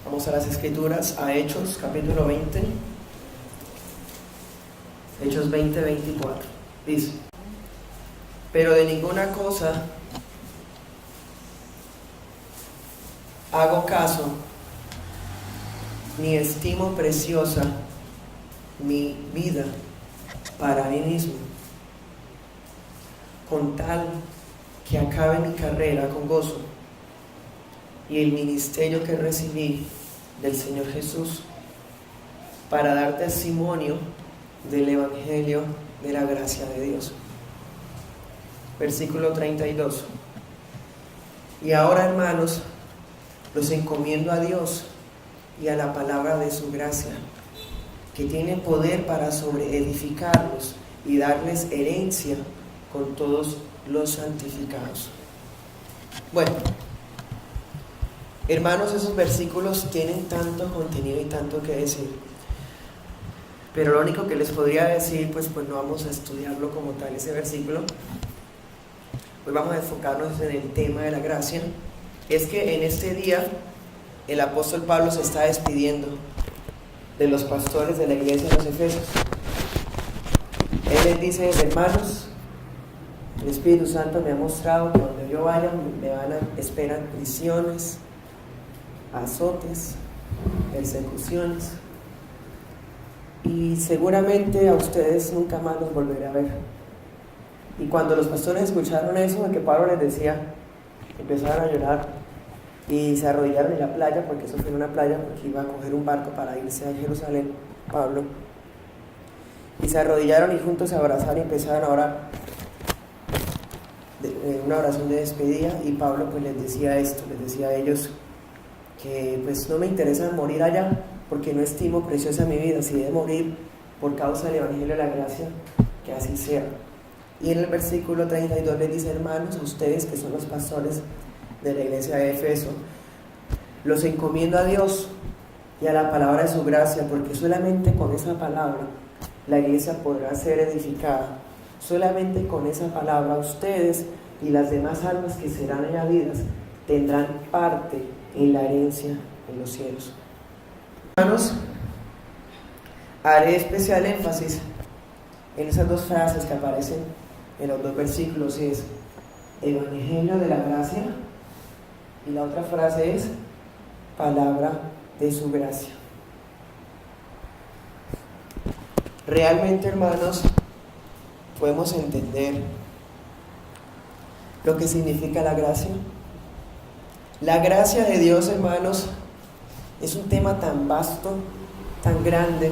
Vamos a las Escrituras, a Hechos, capítulo 20. Hechos 20, 24. Dice: pero de ninguna cosa hago caso, ni estimo preciosa mi vida para mí mismo, con tal que acabe mi carrera con gozo y el ministerio que recibí del Señor Jesús, para dar testimonio del Evangelio de la gracia de Dios. Versículo 32. Y ahora, hermanos, los encomiendo a Dios y a la palabra de su gracia, que tiene poder para sobreedificarlos y darles herencia con todos los santificados. Bueno, hermanos, esos versículos tienen tanto contenido y tanto que decir, pero lo único que les podría decir, pues no vamos a estudiarlo como tal ese versículo. Hoy vamos a enfocarnos en el tema de la gracia. Es que en este día el apóstol Pablo se está despidiendo de los pastores de la iglesia de los Efesios. Él les dice: hermanos, el Espíritu Santo me ha mostrado que donde yo vaya me van a esperar prisiones, azotes, persecuciones, y seguramente a ustedes nunca más los volveré a ver. Y cuando los pastores escucharon eso, de que Pablo les decía, empezaron a llorar y se arrodillaron en la playa, porque eso fue en una playa, porque iba a coger un barco para irse a Jerusalén, Pablo. Y se arrodillaron y juntos se abrazaron y empezaron a orar, una oración de despedida. Y Pablo pues les decía esto, les decía a ellos que pues no me interesa morir allá, porque no estimo preciosa mi vida. Si de morir por causa del Evangelio de la gracia, que así sea. Y en el versículo 32 les dice: hermanos, a ustedes que son los pastores de la iglesia de Efeso, los encomiendo a Dios y a la palabra de su gracia, porque solamente con esa palabra la iglesia podrá ser edificada. Solamente con esa palabra ustedes y las demás almas que serán añadidas tendrán parte en la herencia en los cielos. Hermanos, haré especial énfasis en esas dos frases que aparecen en los dos versículos, y es Evangelio de la gracia, y la otra frase es palabra de su gracia. Realmente, hermanos, podemos entender lo que significa la gracia. La gracia de Dios, hermanos, es un tema tan vasto, tan grande,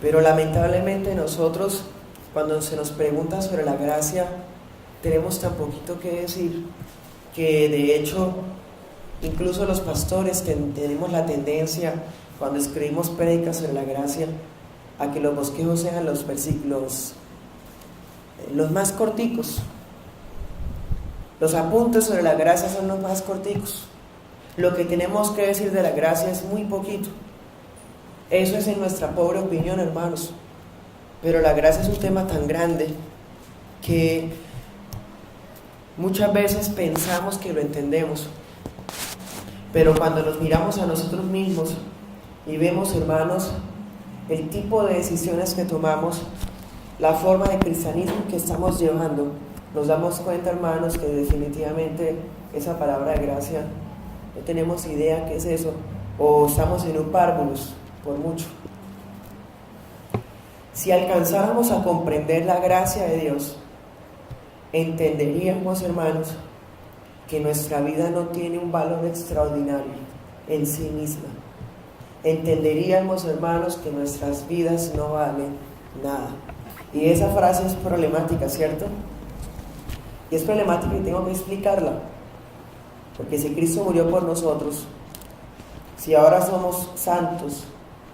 pero lamentablemente nosotros, cuando se nos pregunta sobre la gracia, tenemos tan poquito que decir, que de hecho incluso los pastores tenemos la tendencia, cuando escribimos prédicas sobre la gracia, a que los bosquejos sean los versículos los más corticos. Los apuntes sobre la gracia son los más corticos. Lo que tenemos que decir de la gracia es muy poquito. Eso es en nuestra pobre opinión, hermanos. Pero la gracia es un tema tan grande que muchas veces pensamos que lo entendemos. Pero cuando nos miramos a nosotros mismos y vemos, hermanos, el tipo de decisiones que tomamos, la forma de cristianismo que estamos llevando, nos damos cuenta, hermanos, que definitivamente esa palabra de gracia no tenemos idea qué es eso, o estamos en un párvulos por mucho. Si alcanzáramos a comprender la gracia de Dios, entenderíamos, hermanos, que nuestra vida no tiene un valor extraordinario en sí misma. Entenderíamos, hermanos, que nuestras vidas no valen nada. Y esa frase es problemática, ¿cierto? Y es problemática y tengo que explicarla. Porque si Cristo murió por nosotros, si ahora somos santos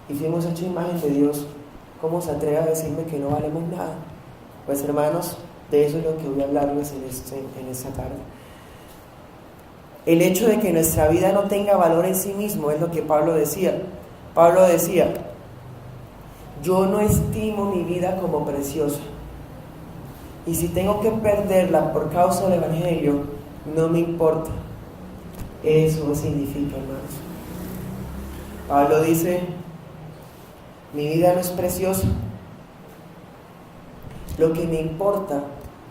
y fuimos hechos imagen de Dios, ¿cómo se atreve a decirme que no valemos nada? Pues, hermanos, de eso es lo que voy a hablarles en esta tarde. El hecho de que nuestra vida no tenga valor en sí mismo es lo que Pablo decía. Pablo decía: yo no estimo mi vida como preciosa, y si tengo que perderla por causa del Evangelio, no me importa. Eso significa, hermanos. Pablo dice, mi vida no es preciosa. Lo que me importa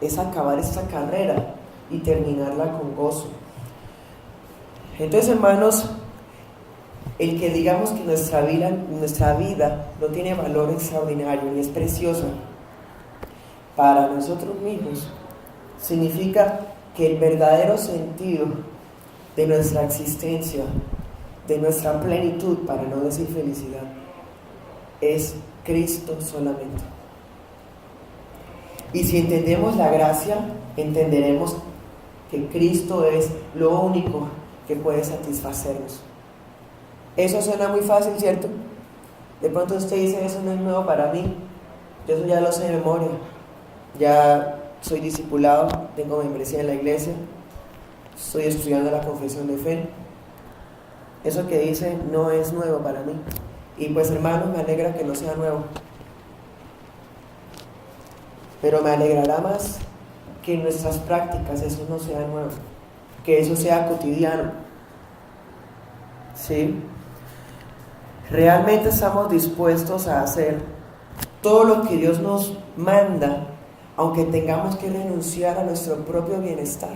es acabar esta carrera y terminarla con gozo. Entonces, hermanos, el que digamos que nuestra vida no tiene valor extraordinario ni es preciosa para nosotros mismos, significa que el verdadero sentido de nuestra existencia, de nuestra plenitud, para no decir felicidad, es Cristo solamente. Y si entendemos la gracia, entenderemos que Cristo es lo único que puede satisfacernos. Eso suena muy fácil, ¿cierto? De pronto usted dice, eso no es nuevo para mí. Yo eso ya lo sé de memoria. Ya soy discipulado, tengo membresía en la iglesia, estoy estudiando la confesión de fe. Eso que dice no es nuevo para mí. Y pues, hermanos, me alegra que no sea nuevo. Pero me alegrará más que en nuestras prácticas eso no sea nuevo, que eso sea cotidiano. ¿Sí? Realmente estamos dispuestos a hacer todo lo que Dios nos manda, aunque tengamos que renunciar a nuestro propio bienestar.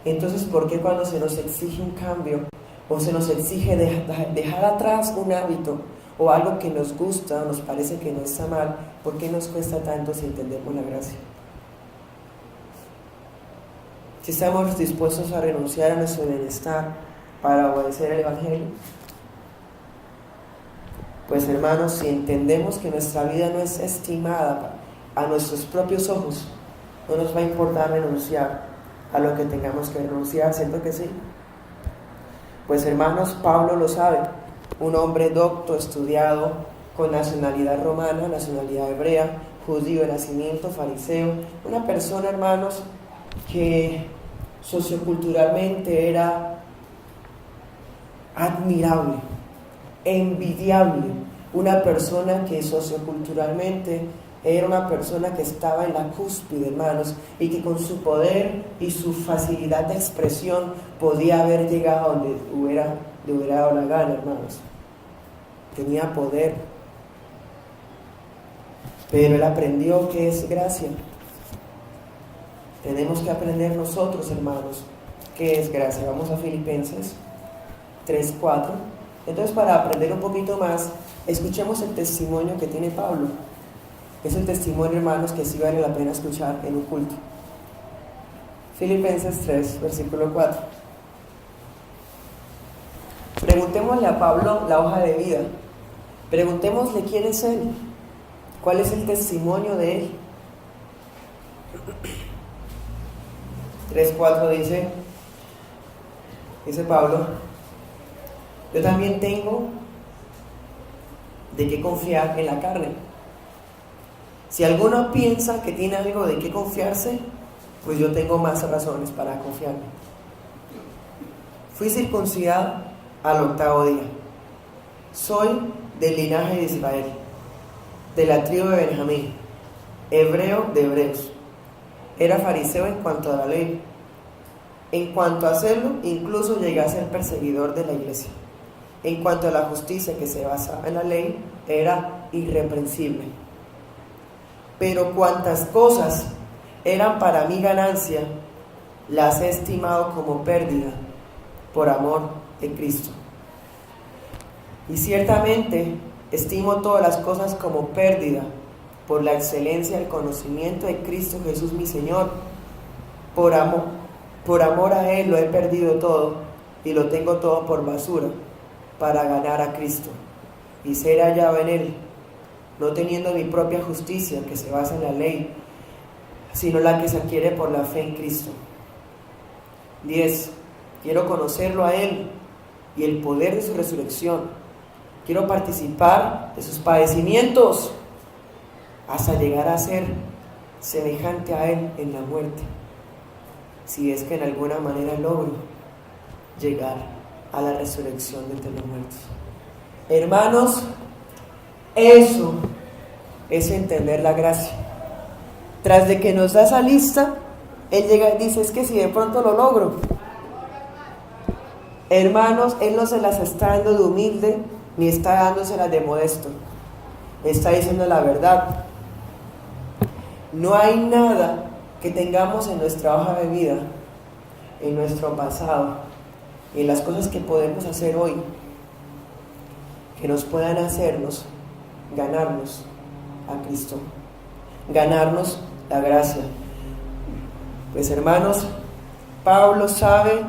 Entonces, ¿por qué cuando se nos exige un cambio o se nos exige dejar atrás un hábito o algo que nos gusta o nos parece que no está mal, por qué nos cuesta tanto si entendemos la gracia? Si estamos dispuestos a renunciar a nuestro bienestar para obedecer el Evangelio, pues, hermanos, si entendemos que nuestra vida no es estimada a nuestros propios ojos, no nos va a importar renunciar a lo que tengamos que renunciar, ¿cierto que sí? Pues, hermanos, Pablo lo sabe, un hombre docto, estudiado, con nacionalidad romana, nacionalidad hebrea, judío de nacimiento, fariseo, una persona, hermanos, que socioculturalmente era admirable, envidiable, una persona que socioculturalmente era una persona que estaba en la cúspide, hermanos, y que con su poder y su facilidad de expresión podía haber llegado a donde le hubiera dado la gana, hermanos. Tenía poder, pero él aprendió que es gracia. Tenemos que aprender nosotros, hermanos, qué es gracia. Vamos a Filipenses 3:4. Entonces, para aprender un poquito más, escuchemos el testimonio que tiene Pablo. Es el testimonio, hermanos, que sí vale la pena escuchar en un culto. Filipenses 3, versículo 4. Preguntémosle a Pablo la hoja de vida. Preguntémosle quién es él. ¿Cuál es el testimonio de él? 3:4 dice Pablo, yo también tengo de qué confiar en la carne. Si alguno piensa que tiene algo de qué confiarse, pues yo tengo más razones para confiarme. Fui circuncidado al 8º día. Soy del linaje de Israel, de la tribu de Benjamín, hebreo de hebreos. Era fariseo en cuanto a la ley. En cuanto a hacerlo, incluso llegué a ser perseguidor de la iglesia. En cuanto a la justicia que se basaba en la ley, era irreprensible. Pero cuantas cosas eran para mí ganancia, las he estimado como pérdida por amor de Cristo. Y ciertamente estimo todas las cosas como pérdida por la excelencia del conocimiento de Cristo Jesús mi Señor. Por amor a Él lo he perdido todo y lo tengo todo por basura para ganar a Cristo y ser hallado en Él, no teniendo mi propia justicia que se basa en la ley, sino la que se adquiere por la fe en Cristo. 10. Quiero conocerlo a Él y el poder de su resurrección. Quiero participar de sus padecimientos hasta llegar a ser semejante a Él en la muerte, si es que en alguna manera logro llegar a la resurrección de entre los muertos. Hermanos, eso es entender la gracia. Tras de que nos da esa lista, Él llega y dice, es que si de pronto lo logro, Hermanos, Él no se las está dando de humilde, ni está dándoselas de modesto. Está diciendo la verdad. No hay nada que tengamos en nuestra hoja de vida, en nuestro pasado, en las cosas que podemos hacer hoy, que nos puedan hacernos ganarnos a Cristo, ganarnos la gracia. Pues hermanos, Pablo sabe,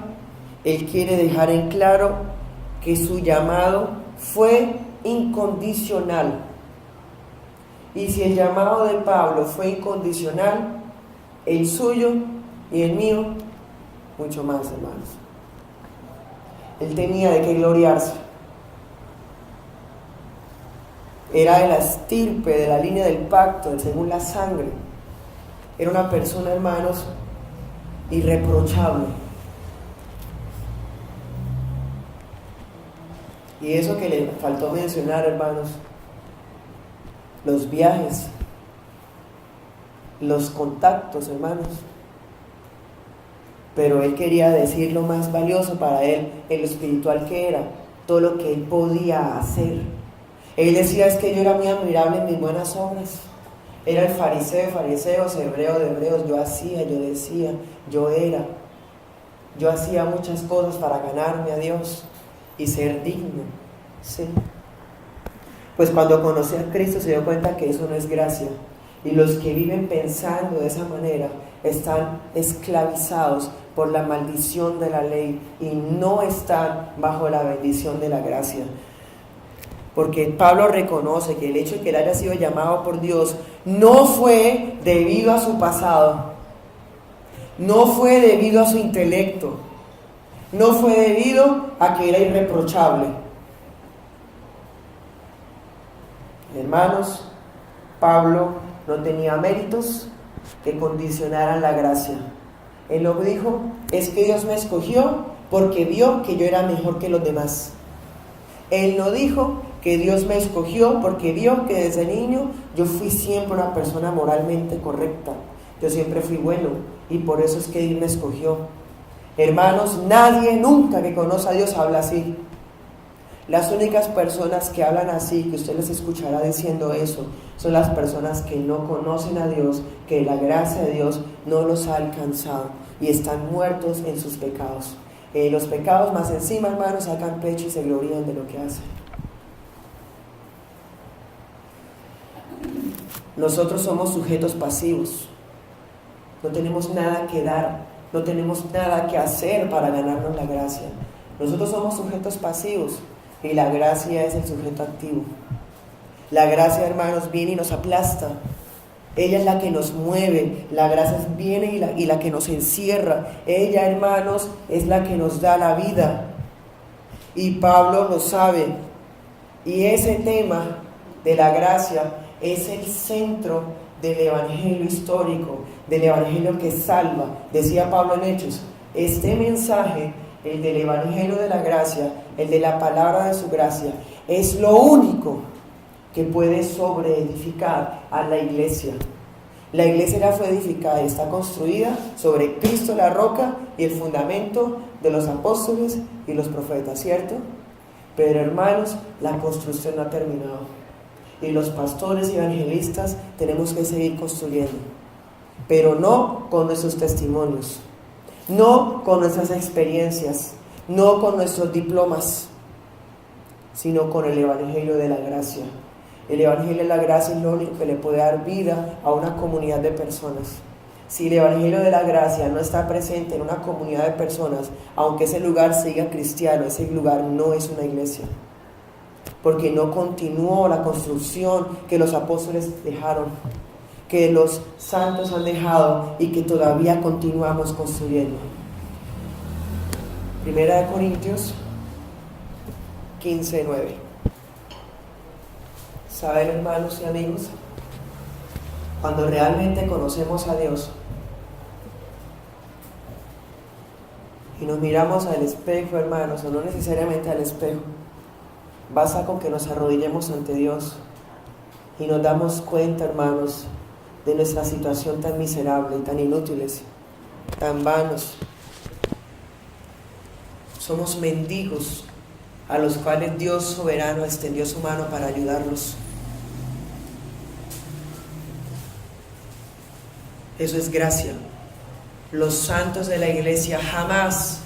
él quiere dejar en claro que su llamado fue incondicional. Y si el llamado de Pablo fue incondicional, el suyo y el mío, mucho más, hermanos. Él tenía de qué gloriarse. Era de la estirpe, de la línea del pacto, según la sangre. Era una persona, hermanos, irreprochable. Y eso que le faltó mencionar, hermanos, los viajes, los contactos, hermanos. Pero él quería decir lo más valioso para él, en lo espiritual que era, todo lo que él podía hacer. Él decía, es que yo era muy admirable en mis buenas obras. Era el fariseo de fariseos, hebreo de hebreos. Yo hacía, yo decía, yo era. Yo hacía muchas cosas para ganarme a Dios y ser digno. Sí. Pues cuando conocí a Cristo se dio cuenta que eso no es gracia. Y los que viven pensando de esa manera están esclavizados por la maldición de la ley y no están bajo la bendición de la gracia. Porque Pablo reconoce que el hecho de que él haya sido llamado por Dios no fue debido a su pasado, no fue debido a su intelecto, no fue debido a que era irreprochable. Hermanos, Pablo no tenía méritos que condicionaran la gracia. Él lo dijo, es que Dios me escogió porque vio que yo era mejor que los demás. Él no dijo que Dios me escogió porque vio que desde niño yo fui siempre una persona moralmente correcta. Yo siempre fui bueno y por eso es que Dios me escogió. Hermanos, nadie nunca que conoce a Dios habla así. Las únicas personas que hablan así, que usted les escuchará diciendo eso, son las personas que no conocen a Dios, que la gracia de Dios no los ha alcanzado y están muertos en sus pecados. Los pecados más encima, hermanos, sacan pecho y se glorían de lo que hacen. Nosotros somos sujetos pasivos. No tenemos nada que dar, no tenemos nada que hacer para ganarnos la gracia. Nosotros somos sujetos pasivos. Y la gracia es el sujeto activo. La gracia, hermanos, viene y nos aplasta. Ella es la que nos mueve. La gracia viene y la que nos encierra. Ella, hermanos, es la que nos da la vida. Y Pablo lo sabe. Y ese tema de la gracia es el centro del evangelio histórico, del evangelio que salva. Decía Pablo en Hechos, este mensaje, el del evangelio de la gracia, el de la palabra de su gracia, es lo único que puede sobreedificar a la iglesia. La iglesia ya fue edificada y está construida sobre Cristo la roca y el fundamento de los apóstoles y los profetas, ¿cierto? Pero hermanos, la construcción no ha terminado. Y los pastores y evangelistas tenemos que seguir construyendo, pero no con nuestros testimonios, no con nuestras experiencias, no con nuestros diplomas, sino con el evangelio de la gracia. El evangelio de la gracia es lo único que le puede dar vida a una comunidad de personas. Si el evangelio de la gracia no está presente en una comunidad de personas, aunque ese lugar siga cristiano, ese lugar no es una iglesia, porque no continuó la construcción que los apóstoles dejaron, que los santos han dejado y que todavía continuamos construyendo. Primera de Corintios 15:9. ¿Saben, hermanos y amigos? Cuando realmente conocemos a Dios y nos miramos al espejo, hermanos, o no necesariamente al espejo, basta con que nos arrodillemos ante Dios y nos damos cuenta, hermanos, de nuestra situación tan miserable y tan inútiles, tan vanos. Somos mendigos a los cuales Dios soberano extendió su mano para ayudarlos. Eso es gracia. Los santos de la iglesia jamás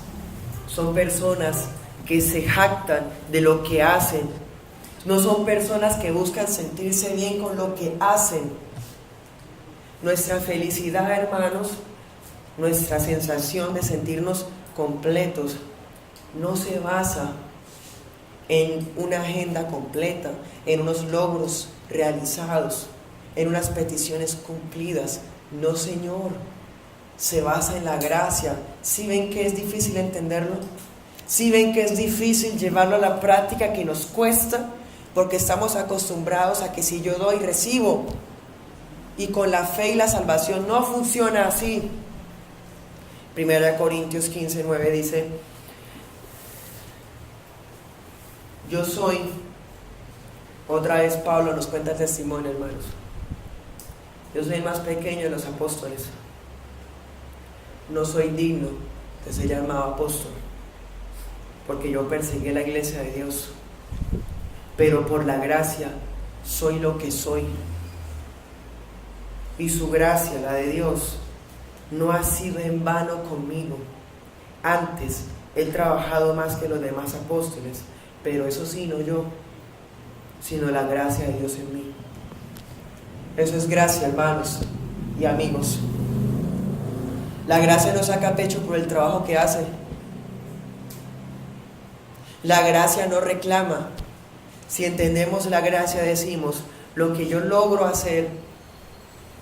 son personas que se jactan de lo que hacen. No son personas que buscan sentirse bien con lo que hacen. Nuestra felicidad, hermanos, nuestra sensación de sentirnos completos, no se basa en una agenda completa, en unos logros realizados, en unas peticiones cumplidas. No, Señor. Se basa en la gracia. ¿Sí ven que es difícil entenderlo? ¿Sí ven que es difícil llevarlo a la práctica, que nos cuesta? Porque estamos acostumbrados a que si yo doy, recibo. Y con la fe y la salvación no funciona así. 1 Corintios 15:9 dice: yo soy, otra vez Pablo nos cuenta el testimonio, hermanos. Yo soy el más pequeño de los apóstoles. No soy digno de ser llamado apóstol, porque yo perseguí la iglesia de Dios, pero por la gracia soy lo que soy. Y su gracia, la de Dios, no ha sido en vano conmigo. Antes he trabajado más que los demás apóstoles, pero eso sí, no yo, sino la gracia de Dios en mí. Eso es gracia, hermanos y amigos. La gracia no saca pecho por el trabajo que hace. La gracia no reclama. Si entendemos la gracia, decimos: lo que yo logro hacer,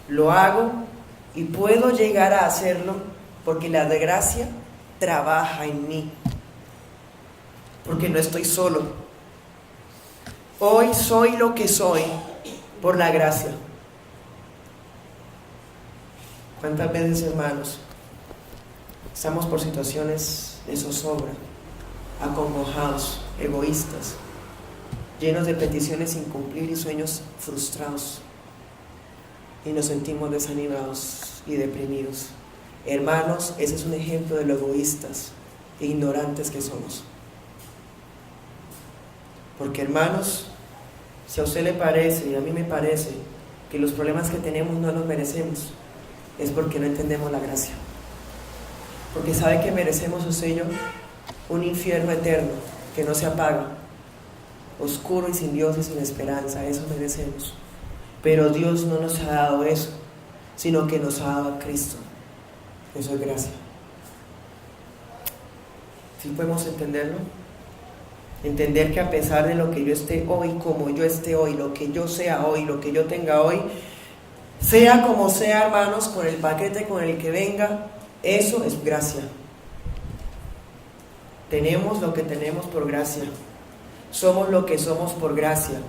lo hago y puedo llegar a hacerlo porque la gracia trabaja en mí. Porque no estoy solo. Hoy soy lo que soy por la gracia. ¿Cuántas veces, hermanos, estamos por situaciones de zozobra, acongojados, egoístas, llenos de peticiones sin cumplir y sueños frustrados, y nos sentimos desanimados y deprimidos? Hermanos, ese es un ejemplo de lo egoístas e ignorantes que somos. Porque, hermanos, si a usted le parece y a mí me parece que los problemas que tenemos no los merecemos, es porque no entendemos la gracia. Porque sabe que merecemos, usted y yo, un infierno eterno que no se apaga, oscuro y sin Dios y sin esperanza. Eso merecemos. Pero Dios no nos ha dado eso, sino que nos ha dado a Cristo. Eso es gracia. ¿Sí podemos entenderlo? Entender que a pesar de lo que yo esté hoy, como yo esté hoy, lo que yo sea hoy, lo que yo tenga hoy, sea como sea, hermanos, con el paquete con el que venga, eso es gracia. Tenemos lo que tenemos por gracia. Somos lo que somos por gracia.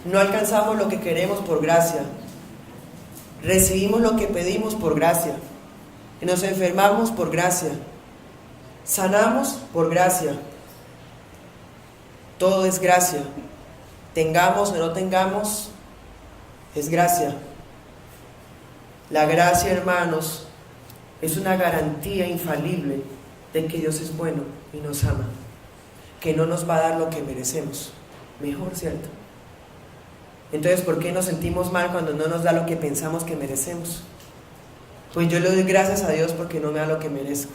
No alcanzamos lo que queremos por gracia. Recibimos lo que pedimos por gracia. Nos enfermamos por gracia. Sanamos por gracia. Todo es gracia. Tengamos o no tengamos, es gracia. La gracia, hermanos, es una garantía infalible de que Dios es bueno y nos ama, que no nos va a dar lo que merecemos. Mejor, ¿cierto? Entonces, ¿por qué nos sentimos mal cuando no nos da lo que pensamos que merecemos? Pues yo le doy gracias a Dios porque no me da lo que merezco.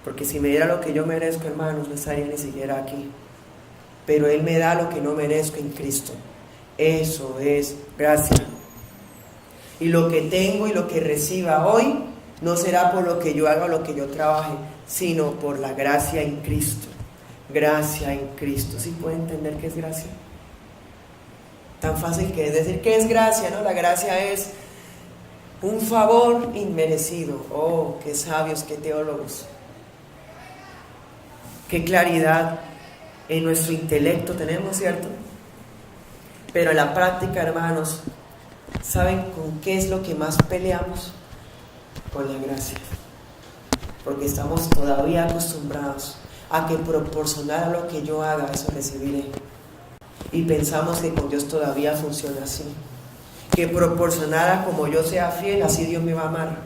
Porque si me diera lo que yo merezco, hermanos, no estaría ni siquiera aquí. Pero Él me da lo que no merezco en Cristo. Eso es gracia. Y lo que tengo y lo que reciba hoy no será por lo que yo haga o lo que yo trabaje, sino por la gracia en Cristo. Gracia en Cristo. ¿Sí puede entender qué es gracia? Tan fácil que es decir que es gracia, ¿no? La gracia es un favor inmerecido. Oh, qué sabios, qué teólogos. Qué claridad en nuestro intelecto tenemos, ¿cierto? Pero en la práctica, hermanos, ¿saben con qué es lo que más peleamos? Con la gracia. Porque estamos todavía acostumbrados a que proporcional a lo que yo haga, eso recibiré. Y pensamos que con Dios todavía funciona así. Que proporcional a como yo sea fiel, así Dios me va a amar.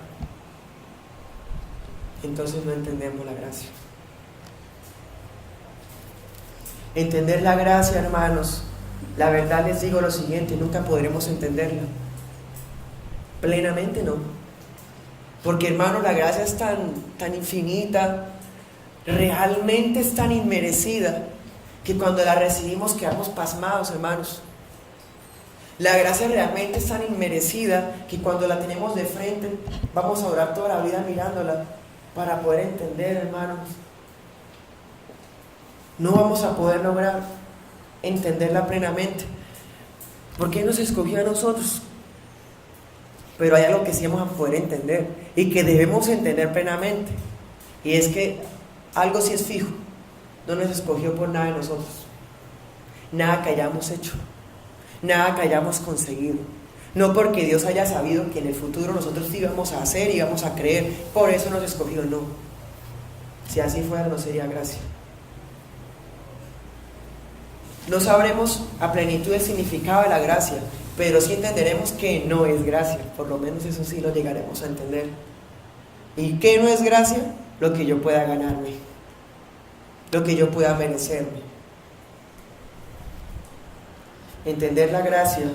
Entonces no entendemos la gracia. Entender la gracia, hermanos, la verdad les digo lo siguiente, nunca podremos entenderla. Plenamente no. Porque, hermanos, la gracia es tan infinita, realmente es tan inmerecida, que cuando la recibimos quedamos pasmados, hermanos. La gracia realmente es tan inmerecida que cuando la tenemos de frente vamos a orar toda la vida mirándola para poder entender, hermanos. No vamos a poder lograr entenderla plenamente. ¿Por qué nos escogió a nosotros? Pero hay algo que sí vamos a poder entender y que debemos entender plenamente. Y es que algo sí es fijo. No nos escogió por nada de nosotros. Nada que hayamos hecho. Nada que hayamos conseguido. No porque Dios haya sabido que en el futuro nosotros íbamos a hacer y íbamos a creer. Por eso nos escogió, no. Si así fuera, no sería gracia. No sabremos a plenitud el significado de la gracia, pero sí entenderemos que no es gracia. Por lo menos eso sí lo llegaremos a entender. ¿Y qué no es gracia? Lo que yo pueda ganarme, lo que yo pueda merecerme. Entender la gracia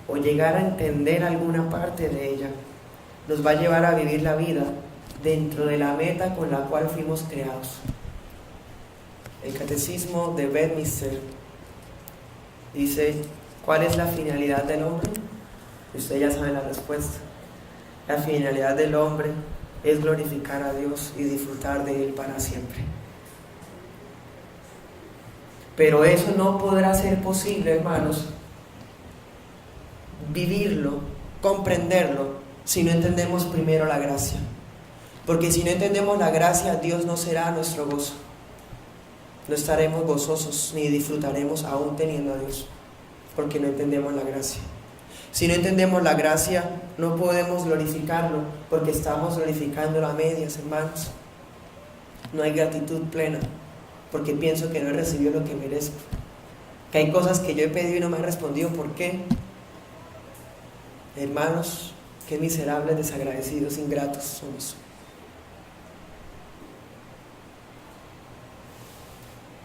o llegar a entender alguna parte de ella nos va a llevar a vivir la vida dentro de la meta con la cual fuimos creados. El Catecismo de Westminster dice: ¿cuál es la finalidad del hombre? Ustedes ya saben la respuesta. La finalidad del hombre es glorificar a Dios y disfrutar de Él para siempre. Pero eso no podrá ser posible, hermanos, vivirlo, comprenderlo, si no entendemos primero la gracia. Porque si no entendemos la gracia, Dios no será nuestro gozo. No estaremos gozosos ni disfrutaremos aún teniendo a Dios, porque no entendemos la gracia. Si no entendemos la gracia, no podemos glorificarlo, porque estamos glorificándolo a medias, hermanos. No hay gratitud plena, porque pienso que no he recibido lo que merezco. Que hay cosas que yo he pedido y no me han respondido. ¿Por qué? Hermanos, qué miserables, desagradecidos, ingratos somos.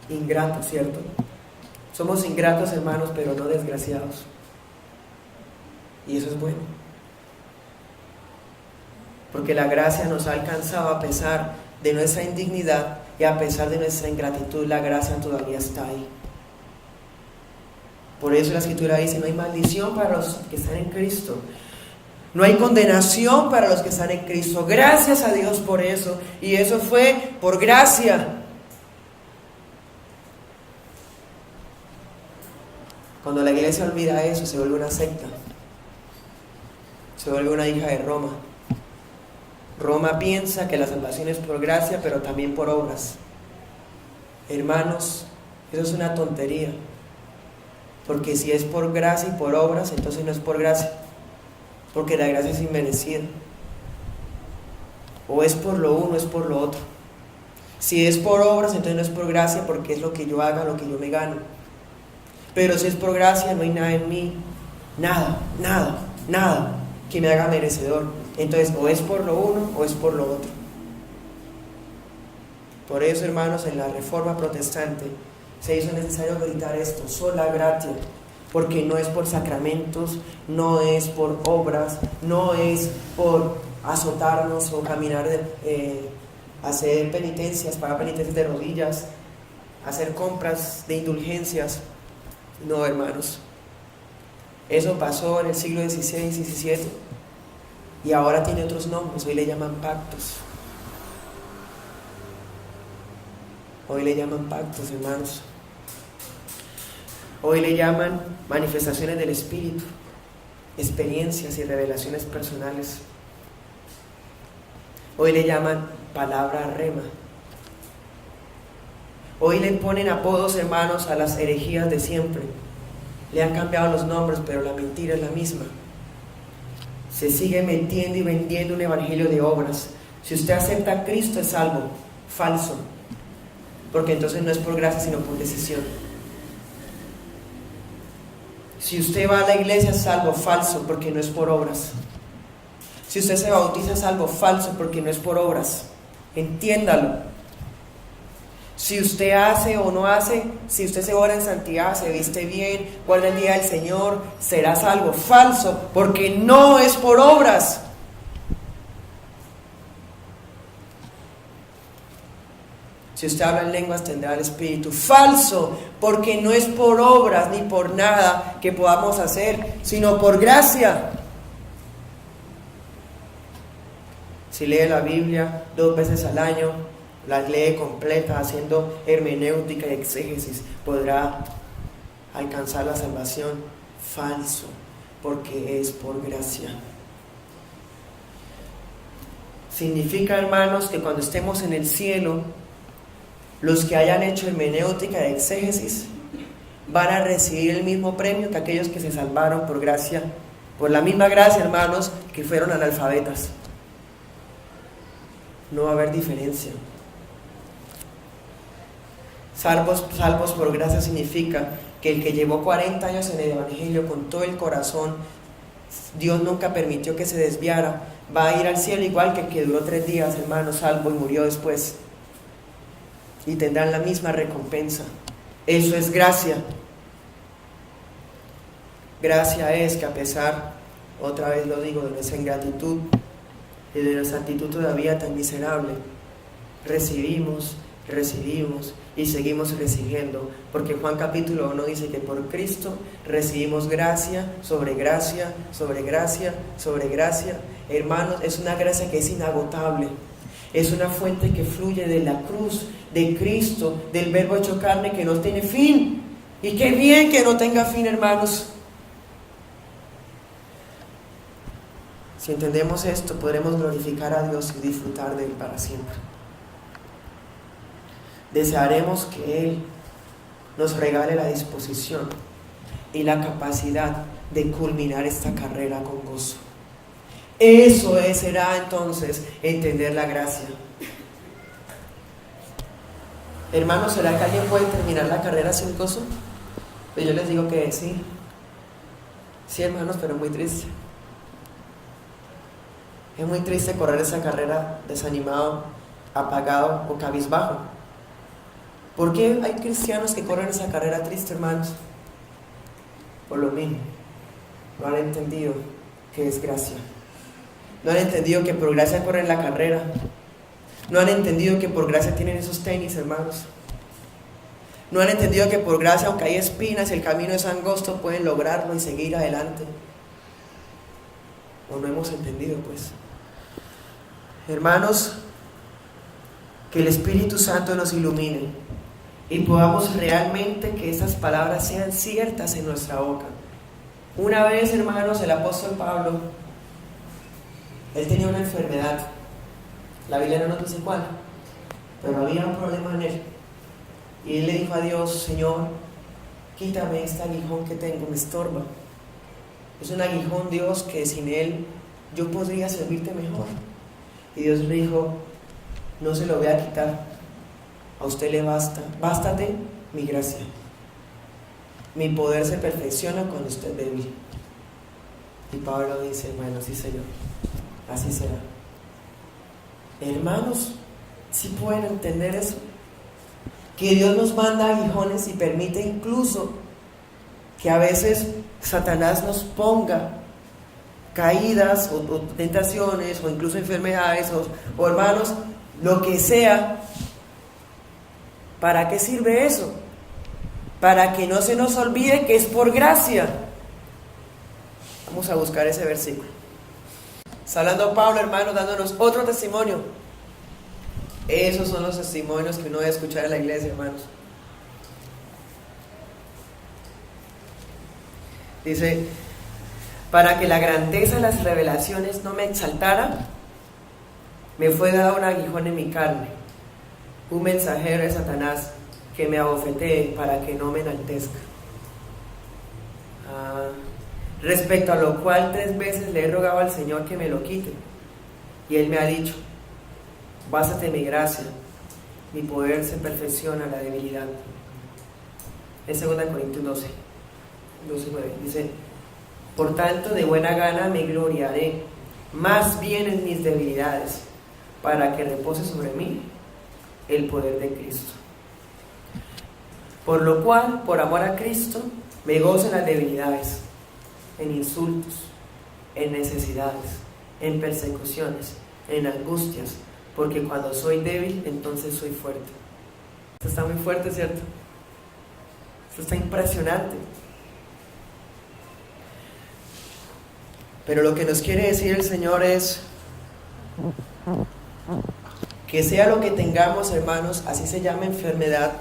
Ingratos, ¿cierto? Somos ingratos, hermanos, pero no desgraciados. Y eso es bueno. Porque la gracia nos ha alcanzado a pesar de nuestra indignidad y a pesar de nuestra ingratitud. La gracia todavía está ahí. Por eso la Escritura dice: no hay maldición para los que están en Cristo. No hay condenación para los que están en Cristo. Gracias a Dios por eso. Y eso fue por gracia. Cuando la iglesia olvida eso, se vuelve una secta. Se vuelve una hija de Roma. Roma piensa que la salvación es por gracia, pero también por obras. Hermanos, eso es una tontería. Porque si es por gracia y por obras, entonces no es por gracia. Porque la gracia es inmerecida. O es por lo uno, o es por lo otro. Si es por obras, entonces no es por gracia, porque es lo que yo haga, lo que yo me gano. Pero si es por gracia, no hay nada en mí, nada, que me haga merecedor. Entonces, o es por lo uno, o es por lo otro. Por eso, hermanos, en la Reforma Protestante se hizo necesario gritar esto: sola gratia. Porque no es por sacramentos, no es por obras, no es por azotarnos o caminar, hacer penitencias, pagar penitencias de rodillas, hacer compras de indulgencias. No, hermanos. Eso pasó en el siglo XVI y XVII. Y ahora tiene otros nombres. Hoy le llaman pactos. Hoy le llaman pactos, hermanos. Hoy le llaman manifestaciones del Espíritu, experiencias y revelaciones personales. Hoy le llaman palabra rema. Hoy le ponen apodos, hermanos, a las herejías de siempre. Le han cambiado los nombres, pero la mentira es la misma. Se sigue metiendo y vendiendo un evangelio de obras. Si usted acepta a Cristo, es salvo. Falso. Porque entonces no es por gracia, sino por decisión. Si usted va a la iglesia, es salvo. Falso, porque no es por obras. Si usted se bautiza, es salvo. Falso, porque no es por obras. Entiéndalo. Si usted hace o no hace, si usted se ora en santidad, se viste bien, guarda el día del Señor, será salvo. Falso, porque no es por obras. Si usted habla en lenguas, tendrá el Espíritu. Falso, porque no es por obras ni por nada que podamos hacer, sino por gracia. Si lee la Biblia 2 veces al año, la lee completa, haciendo hermenéutica y exégesis, podrá alcanzar la salvación. Falso, porque es por gracia. Significa, hermanos, que cuando estemos en el cielo, los que hayan hecho hermenéutica y exégesis van a recibir el mismo premio que aquellos que se salvaron por gracia, por la misma gracia, hermanos, que fueron analfabetas. No va a haber diferencia. Salvos por gracia significa que el que llevó 40 años en el Evangelio con todo el corazón, Dios nunca permitió que se desviara, va a ir al cielo igual que el que duró 3 días, hermano, salvo y murió después. Y tendrán la misma recompensa. Eso es gracia. Gracia es que a pesar, otra vez lo digo, de nuestra ingratitud y de nuestra actitud todavía tan miserable, recibimos y seguimos recibiendo, porque Juan capítulo 1 dice que por Cristo recibimos gracia sobre gracia, sobre gracia, sobre gracia. Hermanos, es una gracia que es inagotable, es una fuente que fluye de la cruz, de Cristo, del verbo hecho carne, que no tiene fin. Y qué bien que no tenga fin, hermanos. Si entendemos esto, podremos glorificar a Dios y disfrutar de Él para siempre. Desearemos que Él nos regale la disposición y la capacidad de culminar esta carrera con gozo. Eso será entonces entender la gracia. Hermanos, ¿será que alguien puede terminar la carrera sin gozo? Pues yo les digo que sí. Sí, hermanos, pero muy triste. Es muy triste correr esa carrera desanimado, apagado o cabizbajo. ¿Por qué hay cristianos que corren esa carrera triste, hermanos? Por lo mismo. No han entendido que es gracia. No han entendido que por gracia corren la carrera. No han entendido que por gracia tienen esos tenis, hermanos. No han entendido que por gracia, aunque hay espinas, el camino es angosto, pueden lograrlo y seguir adelante. O no hemos entendido, pues. Hermanos, que el Espíritu Santo nos ilumine y podamos realmente que estas palabras sean ciertas en nuestra boca. Una vez, hermanos, el apóstol Pablo, él tenía una enfermedad. La Biblia no nos dice cuál, pero había un problema en él. Y él le dijo a Dios: Señor, quítame este aguijón que tengo, me estorba. Es un aguijón, Dios, que sin él yo podría servirte mejor. Y Dios le dijo: no se lo voy a quitar, a usted le basta, bástate mi gracia. Mi poder se perfecciona cuando usted es débil. Y Pablo dice: bueno, sí, Señor, así será. Hermanos, ¿sí pueden entender eso? Que Dios nos manda aguijones y permite incluso que a veces Satanás nos ponga caídas o tentaciones o incluso enfermedades o hermanos, lo que sea. ¿Para qué sirve eso? Para que no se nos olvide que es por gracia. Vamos a buscar ese versículo. Está hablando Pablo, hermano, dándonos otro testimonio. Esos son los testimonios que uno debe escuchar en la iglesia, hermanos. Dice: para que la grandeza de las revelaciones no me exaltara, me fue dado un aguijón en mi carne, un mensajero de Satanás que me abofetee para que no me enaltezca. Respecto a lo cual 3 veces le he rogado al Señor que me lo quite, y Él me ha dicho: bástate mi gracia, mi poder se perfecciona en la debilidad. En 2 Corintios 12:9 dice: por tanto, de buena gana me gloriaré, más bien en mis debilidades, para que repose sobre mí el poder de Cristo. Por lo cual, por amor a Cristo, me gozo en las debilidades, en insultos, en necesidades, en persecuciones, en angustias, porque cuando soy débil, entonces soy fuerte. Esto está muy fuerte, ¿cierto? Esto está impresionante. Pero lo que nos quiere decir el Señor es que sea lo que tengamos, hermanos, así se llame enfermedad,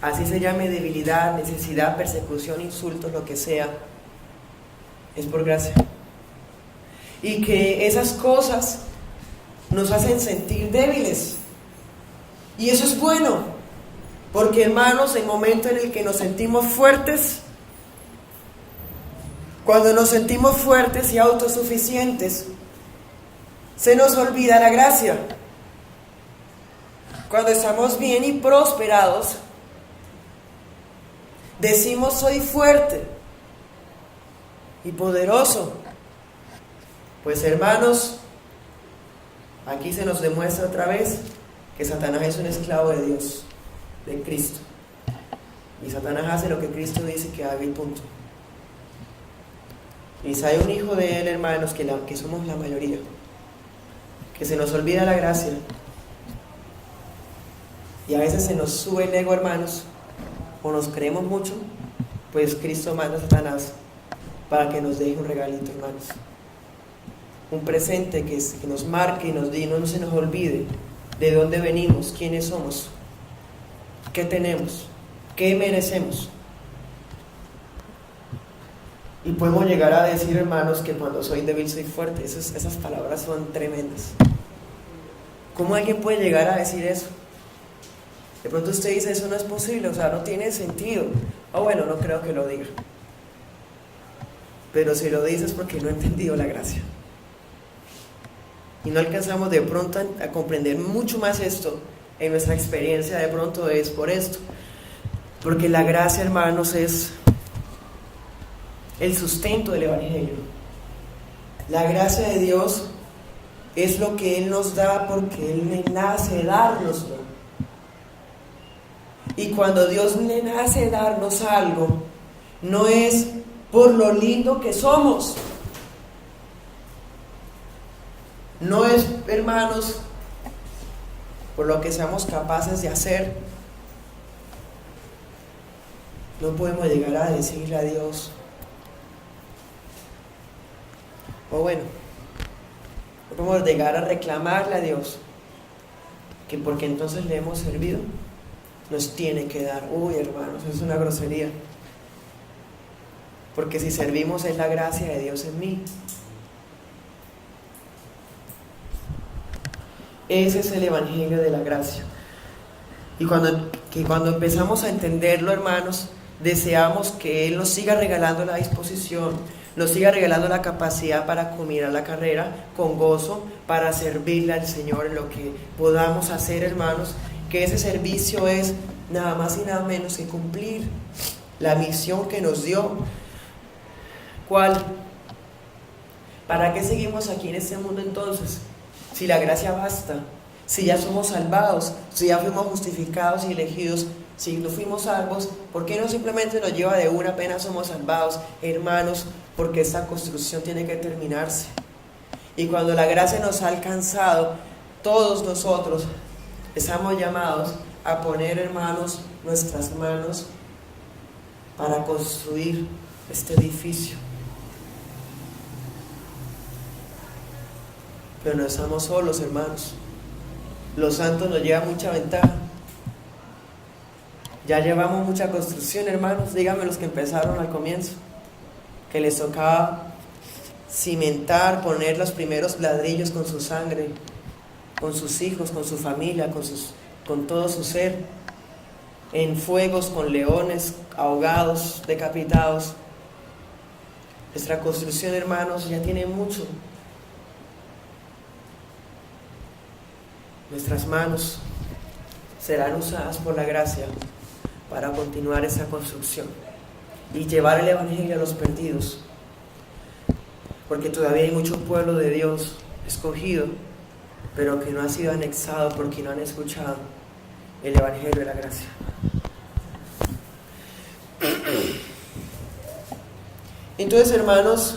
así se llame debilidad, necesidad, persecución, insultos, lo que sea, es por gracia. Y que esas cosas nos hacen sentir débiles. Y eso es bueno, porque hermanos, el momento en el que nos sentimos fuertes, cuando nos sentimos fuertes y autosuficientes, se nos olvida la gracia. Cuando estamos bien y prosperados, decimos soy fuerte y poderoso. Pues hermanos, aquí se nos demuestra otra vez que Satanás es un esclavo de Dios, de Cristo. Y Satanás hace lo que Cristo dice que haga y punto. Y si hay un hijo de él, hermanos, que somos la mayoría, que se nos olvida la gracia. Y a veces se nos sube el ego, hermanos, o nos creemos mucho, pues Cristo manda a Satanás para que nos deje un regalito, hermanos. Un presente que nos marque y nos diga, no se nos olvide de dónde venimos, quiénes somos, qué tenemos, qué merecemos. Y podemos llegar a decir, hermanos, que cuando soy débil soy fuerte. Esas palabras son tremendas. ¿Cómo alguien puede llegar a decir eso? De pronto usted dice, eso no es posible, o sea, no tiene sentido. O bueno, no creo que lo diga. Pero si lo dice es porque no ha entendido la gracia. Y no alcanzamos de pronto a comprender mucho más esto en nuestra experiencia, de pronto es por esto. Porque la gracia, hermanos, es el sustento del Evangelio. La gracia de Dios es lo que Él nos da porque Él le nace dárnoslo. Y cuando Dios le nace darnos algo, no es por lo lindo que somos. No es, hermanos, por lo que seamos capaces de hacer. No podemos llegar a decirle a Dios, o bueno, no podemos llegar a reclamarle a Dios que porque entonces le hemos servido, nos tiene que dar. Uy, hermanos, eso es una grosería. Porque si servimos es la gracia de Dios en mí. Ese es el Evangelio de la gracia. Y cuando empezamos a entenderlo, hermanos, deseamos que Él nos siga regalando la disposición, nos siga regalando la capacidad para culminar la carrera con gozo, para servirle al Señor en lo que podamos hacer, hermanos, que ese servicio es nada más y nada menos que cumplir la misión que nos dio. ¿Cuál? ¿Para qué seguimos aquí en este mundo entonces? Si la gracia basta, si ya somos salvados, si ya fuimos justificados y elegidos, si no fuimos salvos, ¿por qué no simplemente nos lleva de una apenas somos salvados? Hermanos, porque esta construcción tiene que terminarse. Y cuando la gracia nos ha alcanzado, todos nosotros estamos llamados a poner, hermanos, nuestras manos para construir este edificio. Pero no estamos solos, hermanos. Los santos nos llevan mucha ventaja. Ya llevamos mucha construcción, hermanos. Díganme los que empezaron al comienzo, que les tocaba cimentar, poner los primeros ladrillos con su sangre, con sus hijos, con su familia, con todo su ser, en fuegos, con leones, ahogados, decapitados. Nuestra construcción, hermanos, ya tiene mucho. Nuestras manos serán usadas por la gracia para continuar esa construcción y llevar el Evangelio a los perdidos, porque todavía hay mucho pueblo de Dios escogido, pero que no ha sido anexado porque no han escuchado el Evangelio de la gracia. Entonces, hermanos,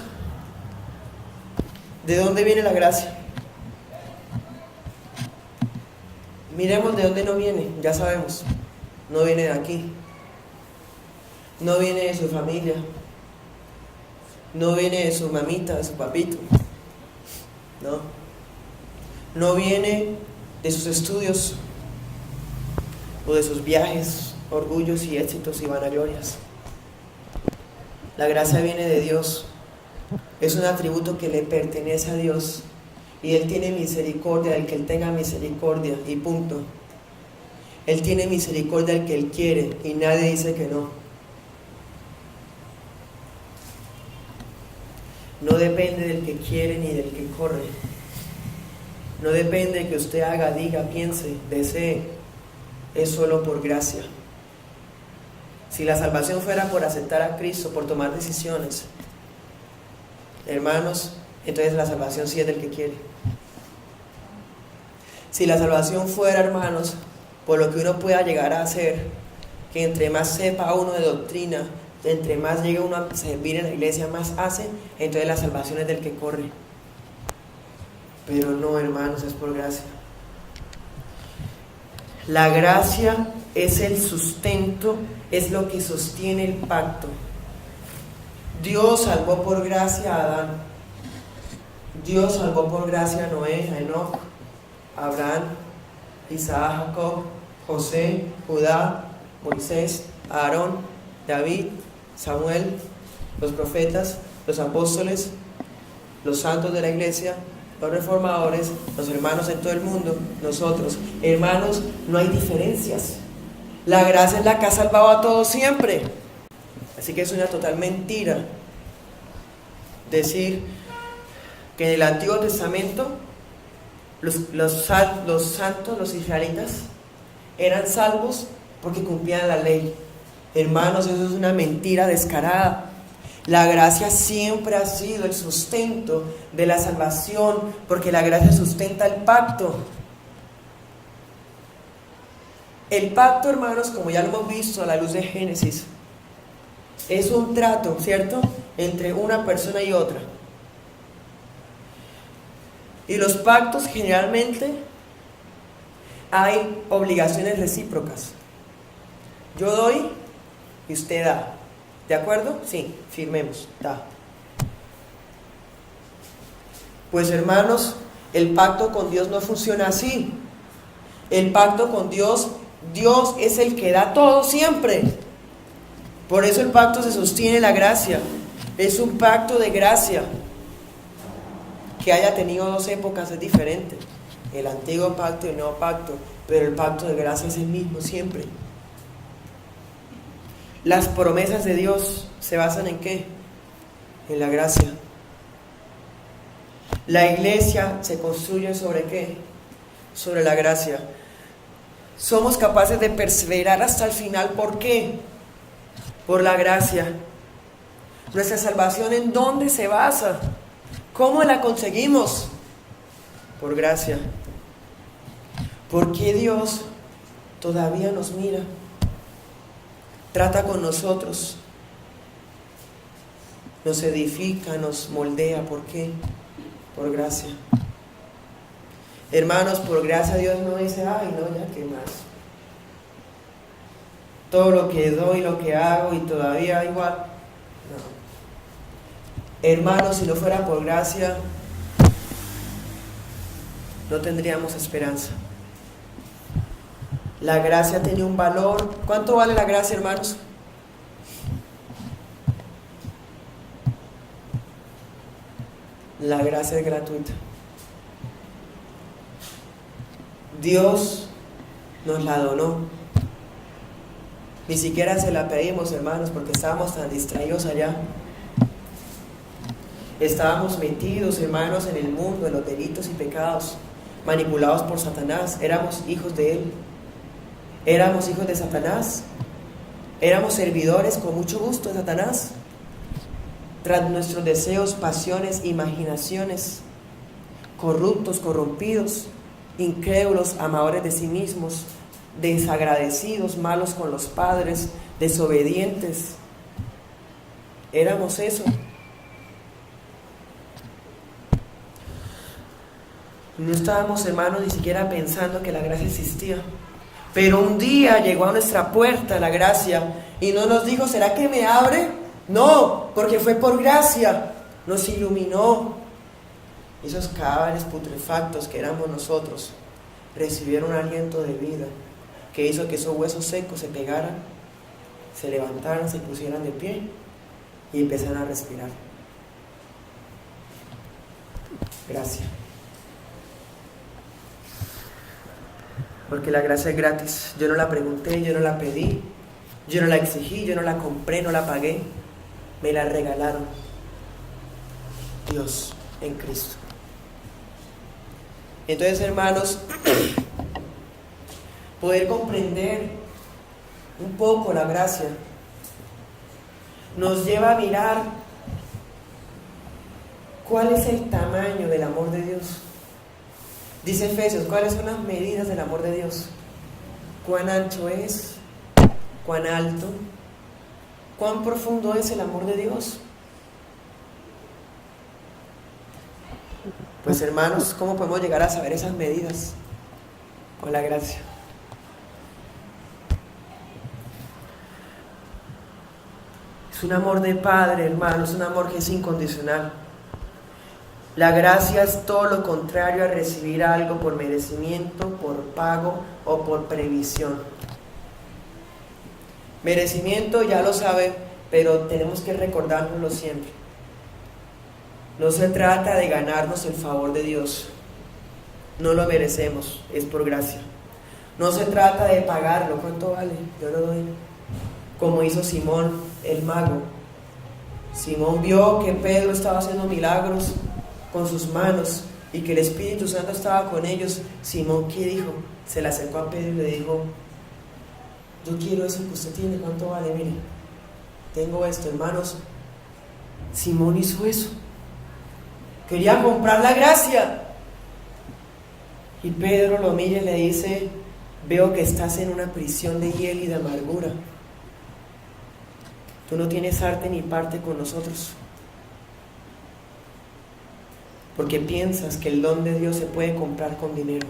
¿de dónde viene la gracia? Miremos de dónde no viene, ya sabemos. No viene de aquí. No viene de su familia. No viene de su mamita, de su papito. No. No viene de sus estudios o de sus viajes, orgullos y éxitos y vanaglorias. La gracia viene de Dios. Es un atributo que le pertenece a Dios. Y Él tiene misericordia del que Él tenga misericordia, y punto. Él tiene misericordia del que Él quiere, y nadie dice que no. No depende del que quiere ni del que corre. No depende de que usted haga, diga, piense, desee. Es solo por gracia. Si la salvación fuera por aceptar a Cristo, por tomar decisiones, hermanos, entonces la salvación sí es del que quiere. Si la salvación fuera, hermanos, por lo que uno pueda llegar a hacer, que entre más sepa uno de doctrina, entre más llegue uno a servir en la iglesia, más hace, entonces la salvación es del que corre. Pero no, hermanos, es por gracia. La gracia es el sustento, es lo que sostiene el pacto. Dios salvó por gracia a Adán. Dios salvó por gracia a Noé, a Enoc, a Abraham, Isaac, Jacob, José, Judá, Moisés, a Aarón, David, Samuel, los profetas, los apóstoles, los santos de la iglesia, los reformadores, los hermanos en todo el mundo, nosotros. Hermanos, no hay diferencias. La gracia es la que ha salvado a todos siempre. Así que es una total mentira decir que en el Antiguo Testamento los santos, los israelitas, eran salvos porque cumplían la ley. Hermanos, eso es una mentira descarada. La gracia siempre ha sido el sustento de la salvación, porque la gracia sustenta el pacto. El pacto, hermanos, como ya lo hemos visto a la luz de Génesis, es un trato, ¿cierto?, entre una persona y otra. Y los pactos generalmente hay obligaciones recíprocas. Yo doy y usted da. ¿De acuerdo? Sí, firmemos, da. Pues hermanos, el pacto con Dios no funciona así. El pacto con Dios, Dios es el que da todo siempre. Por eso el pacto se sostiene en la gracia. Es un pacto de gracia. Que haya tenido dos épocas es diferente. El antiguo pacto y el nuevo pacto. Pero el pacto de gracia es el mismo siempre. Las promesas de Dios se basan ¿en qué? En la gracia. La iglesia se construye ¿sobre qué? Sobre la gracia. Somos capaces de perseverar hasta el final. ¿Por qué? Por la gracia. Nuestra salvación, ¿en dónde se basa? ¿Cómo la conseguimos? Por gracia. ¿Por qué Dios todavía nos mira? Trata con nosotros, nos edifica, nos moldea. ¿Por qué? Por gracia. Hermanos, por gracia Dios no dice, ay no, ya qué más. Todo lo que doy, lo que hago y todavía igual. No. Hermanos, si no fuera por gracia, no tendríamos esperanza. La gracia tiene un valor. ¿Cuánto vale la gracia, hermanos? La gracia es gratuita. Dios nos la donó. Ni siquiera se la pedimos, hermanos, porque estábamos tan distraídos allá. Estábamos metidos, hermanos, en el mundo, en los delitos y pecados, manipulados por Satanás. Éramos hijos de él. Éramos hijos de Satanás. Éramos servidores con mucho gusto de Satanás. Tras nuestros deseos, pasiones, imaginaciones, corruptos, corrompidos, incrédulos, amadores de sí mismos, desagradecidos, malos con los padres, desobedientes. Éramos eso. No estábamos, hermanos, ni siquiera pensando que la gracia existía. Pero un día llegó a nuestra puerta la gracia y no nos dijo, ¿será que me abre? No, porque fue por gracia. Nos iluminó. Esos cadáveres putrefactos que éramos nosotros recibieron un aliento de vida que hizo que esos huesos secos se pegaran, se levantaran, se pusieran de pie y empezaran a respirar. Gracias. Porque la gracia es gratis. Yo no la pregunté, yo no la pedí, yo no la exigí, yo no la compré, no la pagué. Me la regalaron. Dios en Cristo. Entonces, hermanos, poder comprender un poco la gracia nos lleva a mirar cuál es el tamaño del amor de Dios. Dice Efesios, ¿cuáles son las medidas del amor de Dios? ¿Cuán ancho es? ¿Cuán alto? ¿Cuán profundo es el amor de Dios? Pues hermanos, ¿cómo podemos llegar a saber esas medidas? Con la gracia. Es un amor de Padre, hermanos, es un amor que es incondicional. La gracia es todo lo contrario a recibir algo por merecimiento, por pago o por previsión. Merecimiento ya lo sabe, pero tenemos que recordárnoslo siempre. No se trata de ganarnos el favor de Dios. No lo merecemos, es por gracia. No se trata de pagarlo. ¿Cuánto vale? Yo lo doy. Como hizo Simón el mago. Simón vio que Pedro estaba haciendo milagros con sus manos y que el Espíritu Santo estaba con ellos. Simón, ¿qué dijo? Se le acercó a Pedro y le dijo, yo quiero eso que usted tiene. ¿Cuánto vale? Mire, tengo esto, hermanos. Simón hizo eso. Quería comprar la gracia. Y Pedro lo mira y le dice, veo que estás en una prisión de hiel y de amargura. Tú no tienes arte ni parte con nosotros. Porque piensas que el don de Dios se puede comprar con dinero.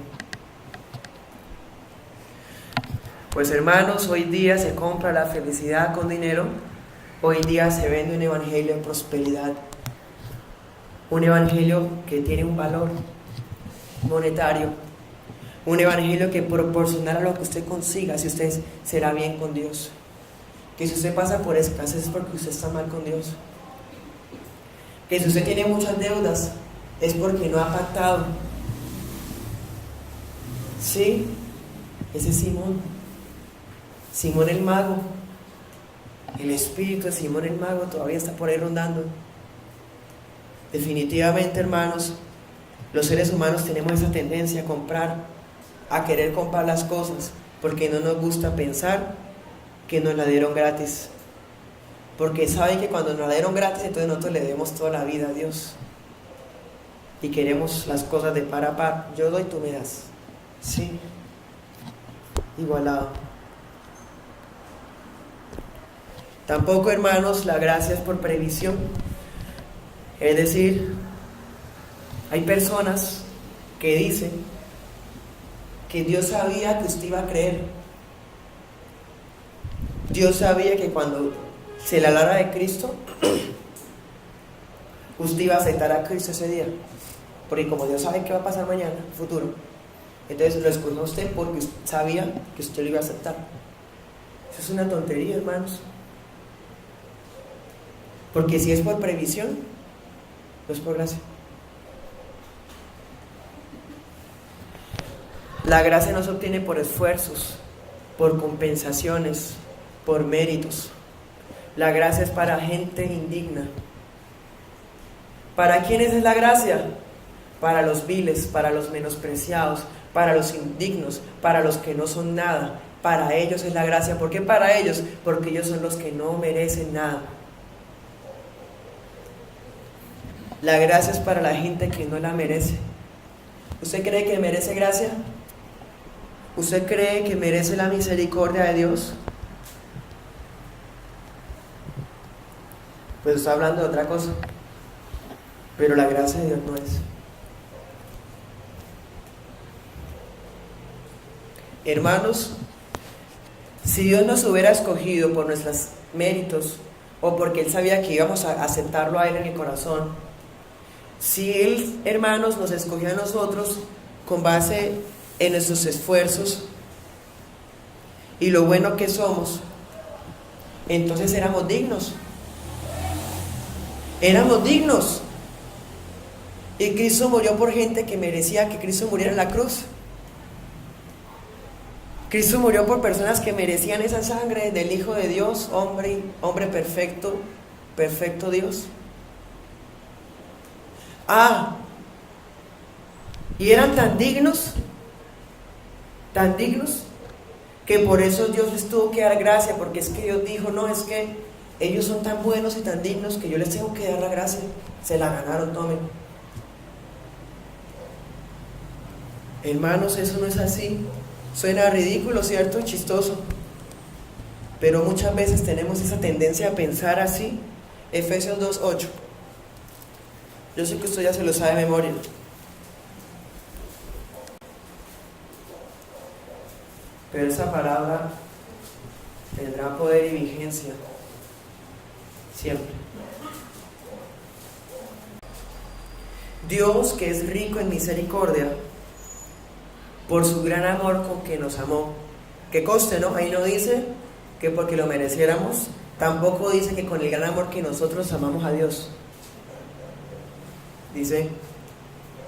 Pues hermanos, hoy día se compra la felicidad con dinero. Hoy día se vende un evangelio de prosperidad. Un evangelio que tiene un valor monetario. Un evangelio que proporcionará lo que usted consiga, si usted será bien con Dios. Que si usted pasa por escasez es porque usted está mal con Dios. Que si usted tiene muchas deudas es porque no ha pactado. Sí, ese es Simón. Simón el mago. El espíritu de Simón el mago todavía está por ahí rondando. Definitivamente, hermanos, los seres humanos tenemos esa tendencia a comprar, a querer comprar las cosas, porque no nos gusta pensar que nos la dieron gratis. Porque saben que cuando nos la dieron gratis, entonces nosotros le debemos toda la vida a Dios. Y queremos las cosas de par a par. Yo doy, tú me das. Sí. Igualado. Tampoco, hermanos, la gracia es por previsión. Es decir, hay personas que dicen que Dios sabía que usted iba a creer. Dios sabía que cuando se le hablara de Cristo, usted iba a aceptar a Cristo ese día. Porque como Dios sabe qué va a pasar mañana, futuro, entonces lo escogió a usted porque sabía que usted lo iba a aceptar. Eso es una tontería, hermanos. Porque si es por previsión, no es por gracia. La gracia no se obtiene por esfuerzos, por compensaciones, por méritos. La gracia es para gente indigna. ¿Para quiénes es la gracia? Para los viles, para los menospreciados, para los indignos, para los que no son nada. Para ellos es la gracia. ¿Por qué para ellos? Porque ellos son los que no merecen nada. La gracia es para la gente que no la merece. ¿Usted cree que merece gracia? ¿Usted cree que merece la misericordia de Dios? Pues está hablando de otra cosa. Pero la gracia de Dios no es. Hermanos, si Dios nos hubiera escogido por nuestros méritos o porque Él sabía que íbamos a aceptarlo a Él en el corazón, si Él, hermanos, nos escogió a nosotros con base en nuestros esfuerzos y lo bueno que somos, entonces éramos dignos. Éramos dignos. Y Cristo murió por gente que merecía que Cristo muriera en la cruz. Cristo murió por personas que merecían esa sangre del Hijo de Dios, hombre perfecto, perfecto Dios. Y eran tan dignos, que por eso Dios les tuvo que dar gracia, porque es que Dios dijo, no, es que ellos son tan buenos y tan dignos que yo les tengo que dar la gracia. Se la ganaron, tomen. Hermanos, eso no es así. Suena ridículo, ¿cierto? Chistoso. Pero muchas veces tenemos esa tendencia a pensar así. Efesios 2:8. Yo sé que usted ya se lo sabe de memoria. Pero esa palabra tendrá poder y vigencia siempre. Dios, que es rico en misericordia, por su gran amor con que nos amó. Que conste, ¿no? Ahí no dice que porque lo mereciéramos, tampoco dice que con el gran amor que nosotros amamos a Dios. Dice,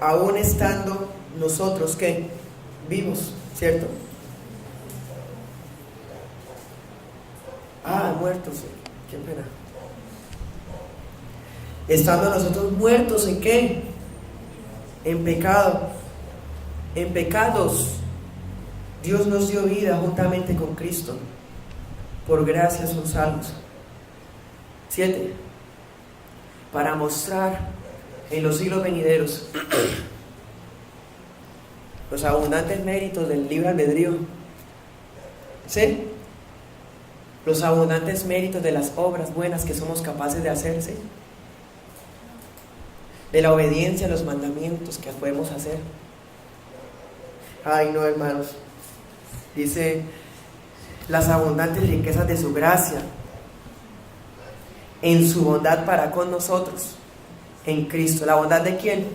aún estando nosotros, ¿qué? Vivos, ¿cierto? Muertos, qué pena. Estando nosotros muertos, ¿en qué? En pecado. En pecados, Dios nos dio vida juntamente con Cristo. Por gracia son salvos. 7. Para mostrar en los siglos venideros los abundantes méritos del libre albedrío. ¿Sí? Los abundantes méritos de las obras buenas que somos capaces de hacer, ¿sí? De la obediencia a los mandamientos que podemos hacer. Ay, no, hermanos. Dice, las abundantes riquezas de su gracia, en su bondad para con nosotros, en Cristo. ¿La bondad de quién?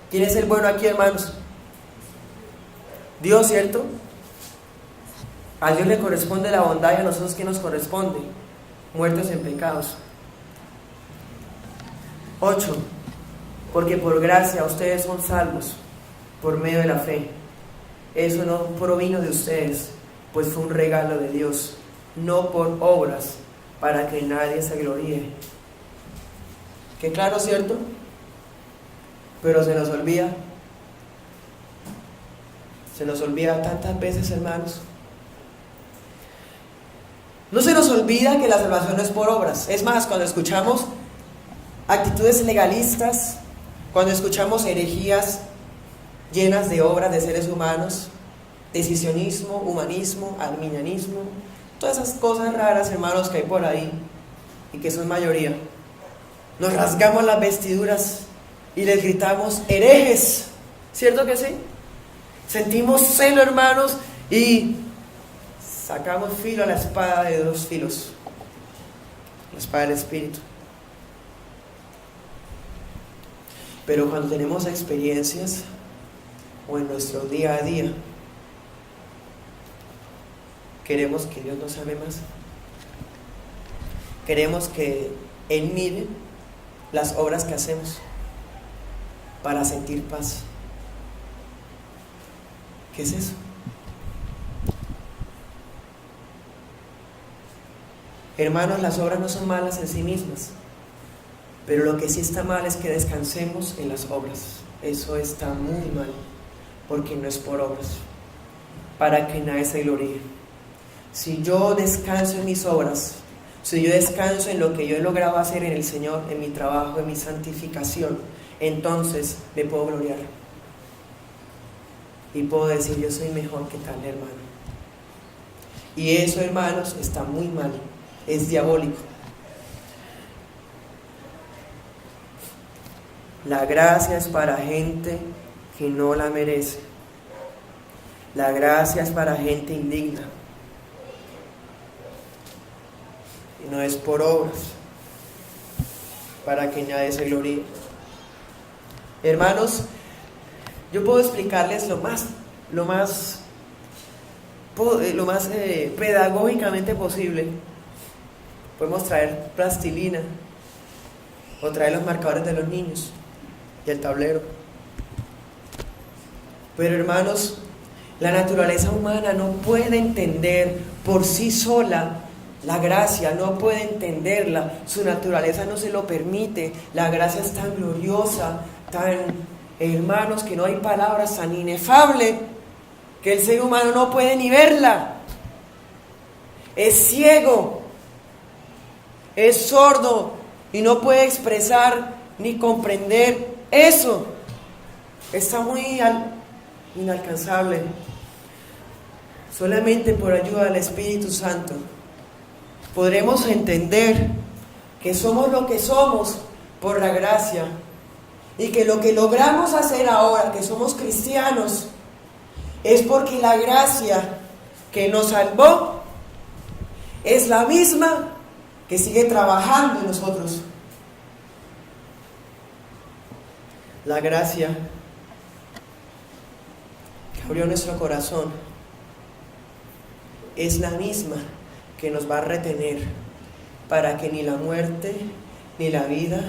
¿Quién es el bueno aquí, hermanos? Dios, ¿cierto? A Dios le corresponde la bondad y a nosotros, ¿qué nos corresponde? Muertos en pecados. 8. Porque por gracia ustedes son salvos por medio de la fe. Eso no provino de ustedes, pues fue un regalo de Dios, no por obras, para que nadie se gloríe. ¿Qué claro, cierto? Pero se nos olvida. Se nos olvida tantas veces, hermanos. No se nos olvida que la salvación no es por obras. Es más, cuando escuchamos actitudes legalistas, cuando escuchamos herejías llenas de obras de seres humanos, decisionismo, humanismo, arminianismo, todas esas cosas raras, hermanos, que hay por ahí y que son mayoría, nos rasgamos las vestiduras y les gritamos herejes, ¿cierto que sí? Sentimos celo, hermanos, y sacamos filo a la espada de dos filos, la espada del Espíritu. Pero cuando tenemos experiencias o en nuestro día a día, queremos que Dios nos ame más. Queremos que Él mire las obras que hacemos para sentir paz. ¿Qué es eso? Hermanos, las obras no son malas en sí mismas, pero lo que sí está mal es que descansemos en las obras. Eso está muy mal, porque no es por obras, para que nadie se gloríe. Si yo descanso en mis obras, si yo descanso en lo que yo he logrado hacer en el Señor, en mi trabajo, en mi santificación, entonces me puedo gloriar y puedo decir, yo soy mejor que tal hermano. Y eso, hermanos, está muy mal, es diabólico. La gracia es para gente que no la merece. La gracia es para gente indigna. Y no es por obras, para que nadie se gloríe. Hermanos, yo puedo explicarles lo más pedagógicamente posible. Podemos traer plastilina o traer los marcadores de los niños y el tablero. Pero hermanos, la naturaleza humana no puede entender por sí sola la gracia, no puede entenderla, su naturaleza no se lo permite. La gracia es tan gloriosa, tan, hermanos, que no hay palabras, tan inefable, que el ser humano no puede ni verla. Es ciego, es sordo y no puede expresar ni comprender eso. Está muy inalcanzable. Solamente por ayuda del Espíritu Santo podremos entender que somos lo que somos por la gracia, y que lo que logramos hacer ahora, que somos cristianos, es porque la gracia que nos salvó es la misma que sigue trabajando en nosotros. La gracia que abrió nuestro corazón es la misma que nos va a retener para que ni la muerte, ni la vida,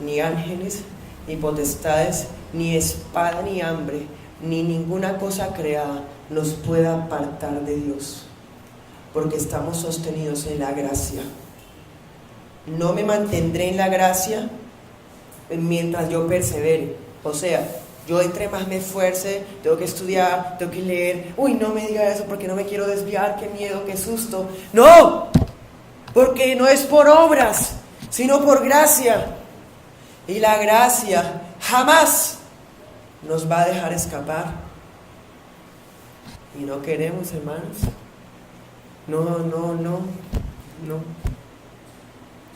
ni ángeles, ni potestades, ni espada, ni hambre, ni ninguna cosa creada nos pueda apartar de Dios, porque estamos sostenidos en la gracia. No me mantendré en la gracia mientras yo persevere. O sea, yo entre más me esfuerce, tengo que estudiar, tengo que leer. Uy, no me diga eso porque no me quiero desviar, qué miedo, qué susto. No, porque no es por obras, sino por gracia. Y la gracia jamás nos va a dejar escapar. Y no queremos, hermanos.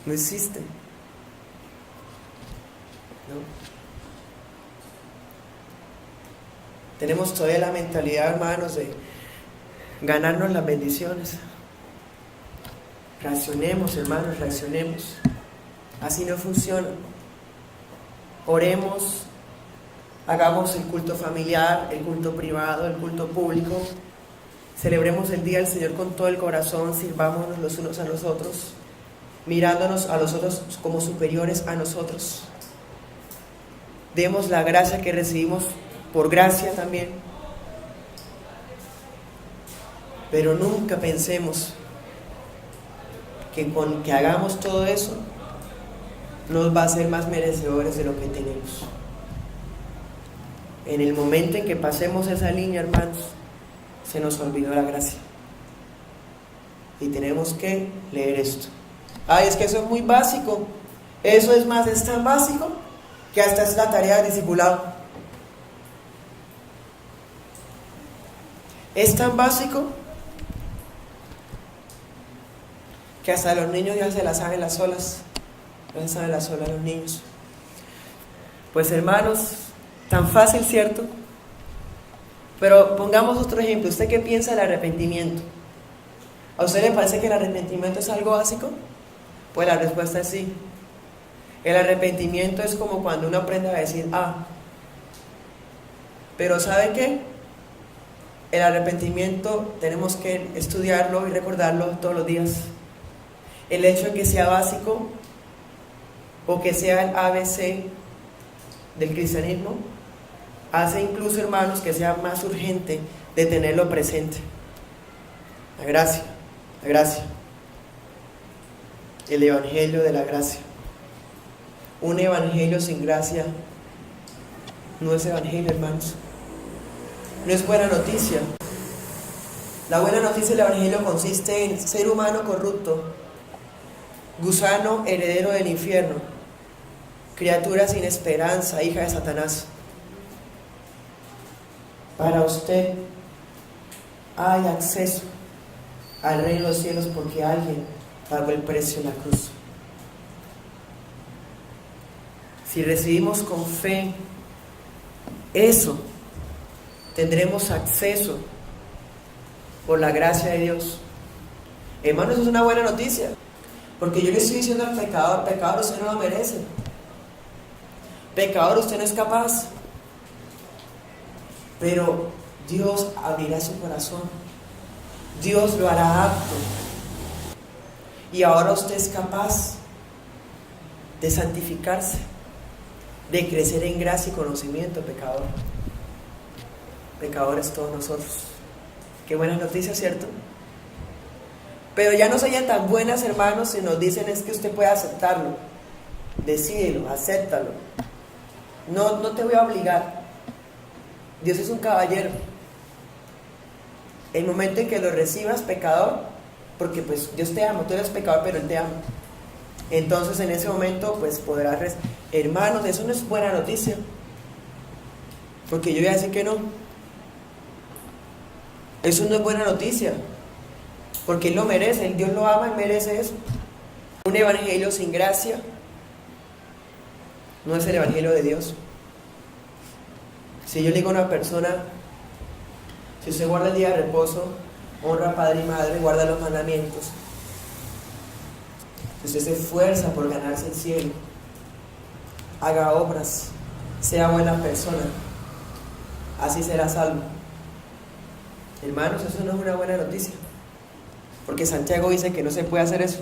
No existe. No. Tenemos todavía la mentalidad, hermanos, de ganarnos las bendiciones. Reaccionemos, hermanos, reaccionemos. Así no funciona. Oremos, hagamos el culto familiar, el culto privado, el culto público. Celebremos el día del Señor con todo el corazón, sirvámonos los unos a los otros, mirándonos a los otros como superiores a nosotros. Demos la gracia que recibimos por gracia también. Pero nunca pensemos que con que hagamos todo eso nos va a hacer más merecedores de lo que tenemos. En el momento en que pasemos esa línea, hermanos, se nos olvidó la gracia. Y tenemos que leer esto. Ay, es que eso es muy básico. Eso es más, es tan básico que hasta es la tarea del discipulado. Es tan básico que hasta los niños ya se las saben las solas. Ya se saben las solas los niños. Pues hermanos, tan fácil, ¿cierto? Pero pongamos otro ejemplo. ¿Usted qué piensa del arrepentimiento? ¿A usted le parece que el arrepentimiento es algo básico? Pues la respuesta es sí. El arrepentimiento es como cuando uno aprende a decir pero ¿sabe qué? El arrepentimiento tenemos que estudiarlo y recordarlo todos los días. El hecho de que sea básico o que sea el ABC del cristianismo hace incluso, hermanos, que sea más urgente de tenerlo presente. La gracia, la gracia. El evangelio de la gracia. Un evangelio sin gracia no es evangelio, hermanos. No es buena noticia. La buena noticia del evangelio consiste en ser humano corrupto, gusano heredero del infierno, criatura sin esperanza, hija de Satanás. Para usted hay acceso al reino de los cielos porque alguien pagó el precio en la cruz. Si recibimos con fe eso, tendremos acceso por la gracia de Dios. Hermanos, eso es una buena noticia. Porque yo le estoy diciendo al pecador, pecador, usted no lo merece. Pecador, usted no es capaz. Pero Dios abrirá su corazón. Dios lo hará apto. Y ahora usted es capaz de santificarse, de crecer en gracia y conocimiento, pecador. Pecadores todos nosotros. Qué buenas noticias, ¿cierto? Pero ya no serían tan buenas, hermanos, si nos dicen es que usted puede aceptarlo. Decídelo, acéptalo. No te voy a obligar. Dios es un caballero. El momento en que lo recibas, pecador, porque pues Dios te ama, tú eres pecador, pero Él te ama. Entonces en ese momento pues podrás hermanos, eso no es buena noticia. Porque yo voy a decir que no. Eso no es buena noticia. Porque Él lo merece, Dios lo ama, Él merece eso. Un evangelio sin gracia no es el evangelio de Dios. Si yo le digo a una persona, si usted guarda el día de reposo, honra a padre y madre, guarda los mandamientos, si usted se esfuerza por ganarse el cielo, haga obras, sea buena persona, así será salvo. Hermanos, eso no es una buena noticia. Porque Santiago dice que no se puede hacer eso,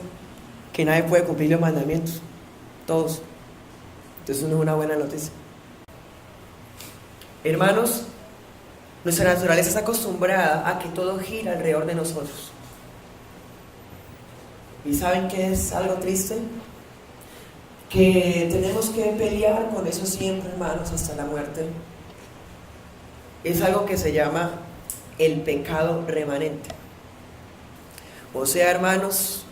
que nadie puede cumplir los mandamientos, todos. Entonces no es una buena noticia. Hermanos, nuestra naturaleza está acostumbrada a que todo gira alrededor de nosotros. ¿Y saben qué es algo triste? Que tenemos que pelear con eso siempre, hermanos, hasta la muerte. Es algo que se llama el pecado remanente. O sea, hermanos,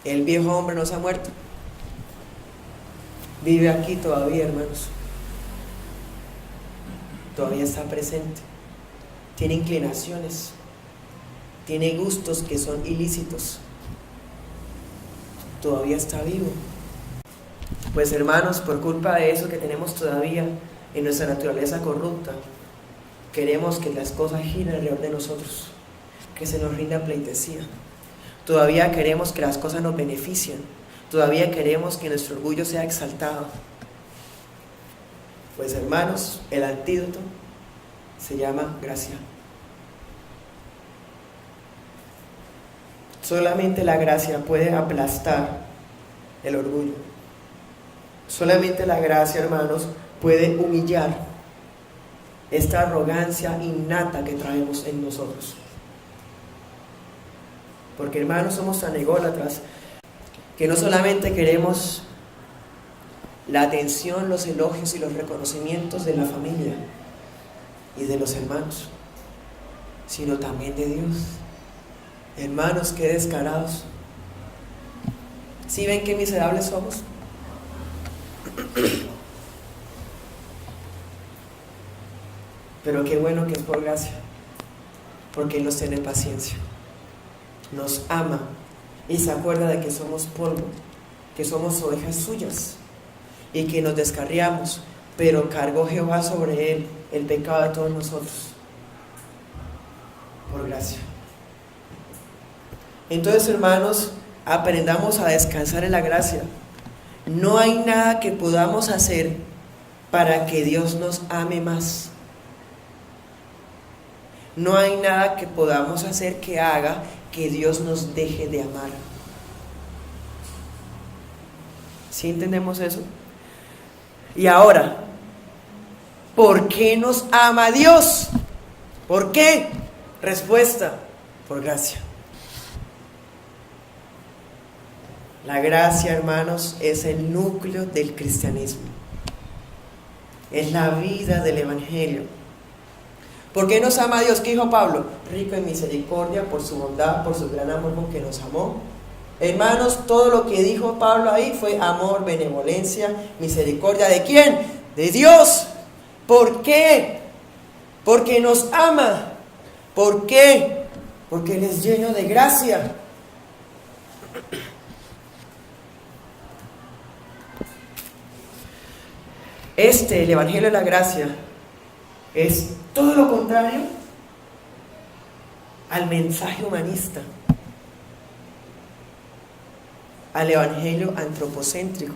el viejo hombre no se ha muerto. Vive aquí todavía, hermanos. Todavía está presente. Tiene inclinaciones. Tiene gustos que son ilícitos. Todavía está vivo. Pues, hermanos, por culpa de eso que tenemos todavía en nuestra naturaleza corrupta, queremos que las cosas giren alrededor de nosotros, que se nos rinda pleitesía. Todavía queremos que las cosas nos beneficien. Todavía queremos que nuestro orgullo sea exaltado. Pues, hermanos, el antídoto se llama gracia. Solamente la gracia puede aplastar el orgullo. Solamente la gracia, hermanos, puede humillar esta arrogancia innata que traemos en nosotros. Porque, hermanos, somos tan ególatras que no solamente queremos la atención, los elogios y los reconocimientos de la familia y de los hermanos, sino también de Dios. Hermanos, qué descarados. ¿Sí ven qué miserables somos? Pero qué bueno que es por gracia, porque Él nos tiene paciencia, nos ama y se acuerda de que somos polvo, que somos ovejas suyas y que nos descarriamos, pero cargó Jehová sobre Él el pecado de todos nosotros, por gracia. Entonces, hermanos, aprendamos a descansar en la gracia. No hay nada que podamos hacer para que Dios nos ame más. No hay nada que podamos hacer que haga que Dios nos deje de amar. ¿Sí entendemos eso? Y ahora, ¿por qué nos ama Dios? ¿Por qué? Respuesta: por gracia. La gracia, hermanos, es el núcleo del cristianismo. Es la vida del evangelio. ¿Por qué nos ama Dios? ¿Qué dijo Pablo? Rico en misericordia, por su bondad, por su gran amor con que nos amó. Hermanos, todo lo que dijo Pablo ahí fue amor, benevolencia, misericordia. ¿De quién? De Dios. ¿Por qué? Porque nos ama. ¿Por qué? Porque Él es lleno de gracia. El Evangelio de la Gracia, es todo lo contrario al mensaje humanista, al evangelio antropocéntrico,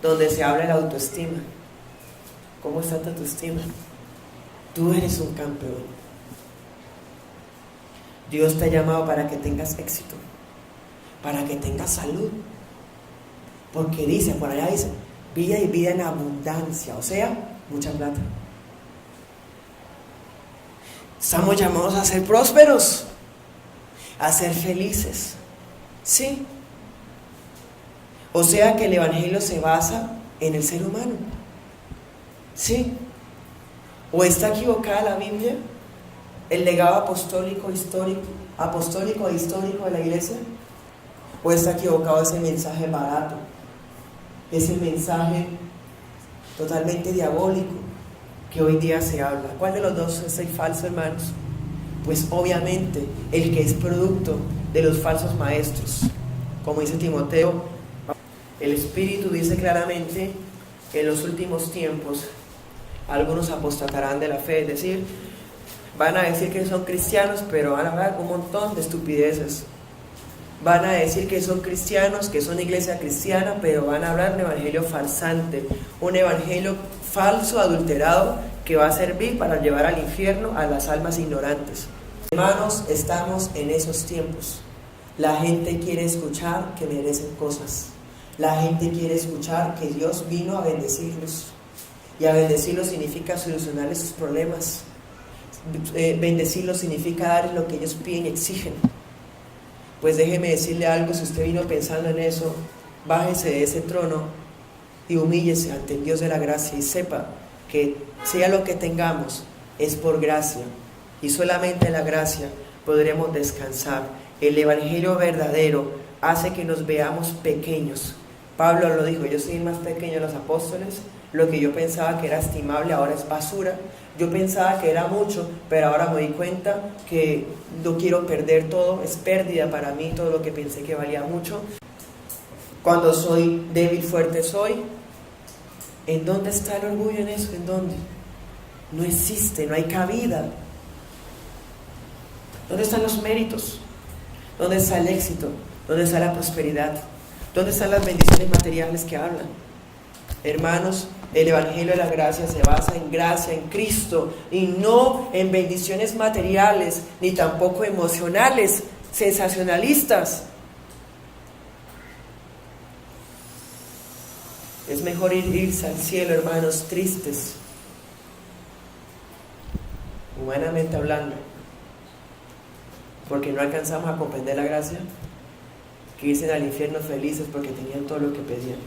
donde se habla de la autoestima. ¿Cómo está tu autoestima? Tú eres un campeón. Dios te ha llamado para que tengas éxito, para que tengas salud, porque dice, por allá dice, vida y vida en abundancia, o sea, mucha plata. Estamos llamados a ser prósperos, a ser felices, ¿sí? O sea que el evangelio se basa en el ser humano, ¿sí? ¿O está equivocada la Biblia? ¿El legado apostólico e histórico de la iglesia? ¿O está equivocado ese mensaje barato? Ese mensaje totalmente diabólico que hoy día se habla. ¿Cuál de los dos es el falso, hermanos? Pues obviamente el que es producto de los falsos maestros. Como dice Timoteo, el Espíritu dice claramente que en los últimos tiempos algunos apostatarán de la fe, es decir, van a decir que son cristianos, pero van a hablar un montón de estupideces. Van a decir que son cristianos, que son iglesia cristiana, pero van a hablar de un evangelio falsante, un evangelio falso, adulterado, que va a servir para llevar al infierno a las almas ignorantes. Hermanos, estamos en esos tiempos. La gente quiere escuchar que merecen cosas. La gente quiere escuchar que Dios vino a bendecirlos. Y a bendecirlos significa solucionarles sus problemas. Bendecirlos significa darles lo que ellos piden y exigen. Pues déjeme decirle algo, si usted vino pensando en eso, bájese de ese trono y humíllese ante el Dios de la gracia y sepa que sea lo que tengamos, es por gracia, y solamente en la gracia podremos descansar. El evangelio verdadero hace que nos veamos pequeños. Pablo lo dijo, yo soy el más pequeño de los apóstoles, lo que yo pensaba que era estimable ahora es basura. Yo pensaba que era mucho, pero ahora me di cuenta que no quiero perder todo, es pérdida para mí todo lo que pensé que valía mucho. Cuando soy débil, fuerte soy. ¿En dónde está el orgullo en eso? ¿En dónde? No existe, no hay cabida. ¿Dónde están los méritos? ¿Dónde está el éxito? ¿Dónde está la prosperidad? ¿Dónde están las bendiciones materiales que hablan? Hermanos, el evangelio de la gracia se basa en gracia, en Cristo, y no en bendiciones materiales, ni tampoco emocionales, sensacionalistas. Es mejor irse al cielo, hermanos, tristes, humanamente hablando, porque no alcanzamos a comprender la gracia, que irse al infierno felices porque tenían todo lo que pedían.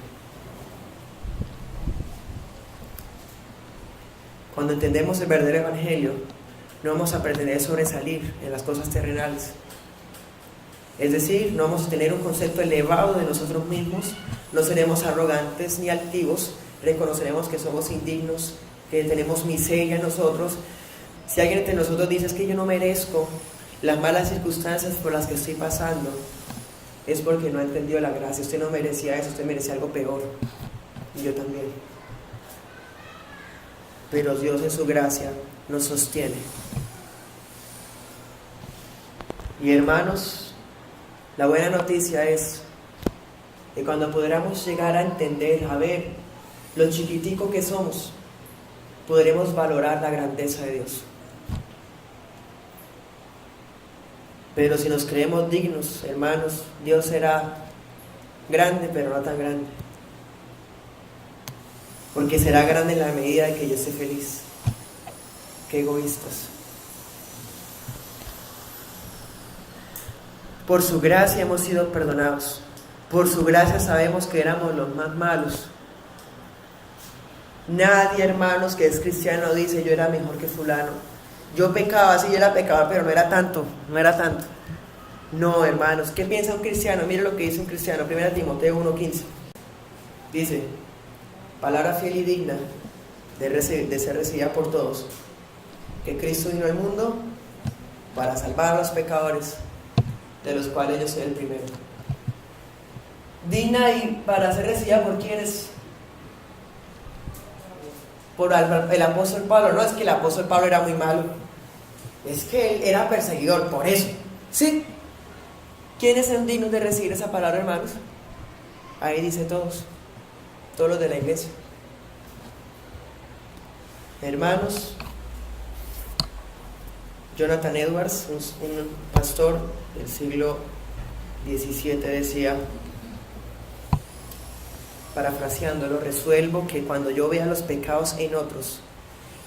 Cuando entendemos el verdadero evangelio, no vamos a pretender sobresalir en las cosas terrenales. Es decir, no vamos a tener un concepto elevado de nosotros mismos, no seremos arrogantes ni altivos, reconoceremos que somos indignos, que tenemos miseria en nosotros. Si alguien entre nosotros dice, es que yo no merezco las malas circunstancias por las que estoy pasando, es porque no ha entendido la gracia. Usted no merecía eso, usted merecía algo peor, y yo también. Pero Dios en su gracia nos sostiene. Y hermanos, la buena noticia es que cuando podamos llegar a entender, a ver lo chiquitico que somos, podremos valorar la grandeza de Dios. Pero si nos creemos dignos, hermanos, Dios será grande, pero no tan grande. Porque será grande en la medida de que yo esté feliz. Qué egoístas. Por su gracia hemos sido perdonados. Por su gracia sabemos que éramos los más malos. Nadie, hermanos, que es cristiano dice, yo era mejor que fulano. Yo pecaba, sí, yo era pecador, pero no era tanto. No, hermanos, ¿qué piensa un cristiano? Mire lo que dice un cristiano, 1 Timoteo 1:15. Dice, palabra fiel y digna de ser recibida por todos, que Cristo vino al mundo para salvar a los pecadores, de los cuales yo soy el primero. Digna y para ser recibida por quienes, por el apóstol Pablo. No es que el apóstol Pablo era muy malo, es que él era perseguidor, por eso. ¿Sí? ¿Quiénes son dignos de recibir esa palabra, hermanos? Ahí dice todos los de la iglesia. Hermanos, Jonathan Edwards, un pastor del siglo XVII, decía, parafraseándolo: resuelvo que cuando yo vea los pecados en otros,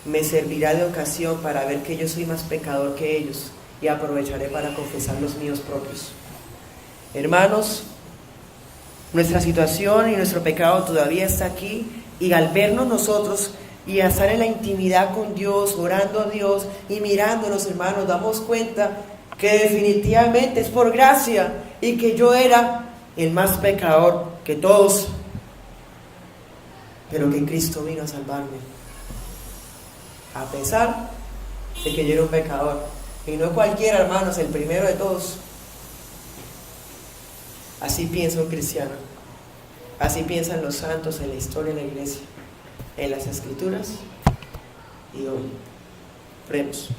me servirá de ocasión para ver que yo soy más pecador que ellos, y aprovecharé para confesar los míos propios. Hermanos, nuestra situación y nuestro pecado todavía está aquí, y al vernos nosotros y a estar en la intimidad con Dios, orando a Dios y mirándonos, hermanos, damos cuenta que definitivamente es por gracia y que yo era el más pecador que todos, pero que Cristo vino a salvarme, a pesar de que yo era un pecador, y no cualquiera, hermanos, el primero de todos. Así piensa un cristiano, así piensan los santos en la historia de la iglesia, en las escrituras y hoy. Oremos.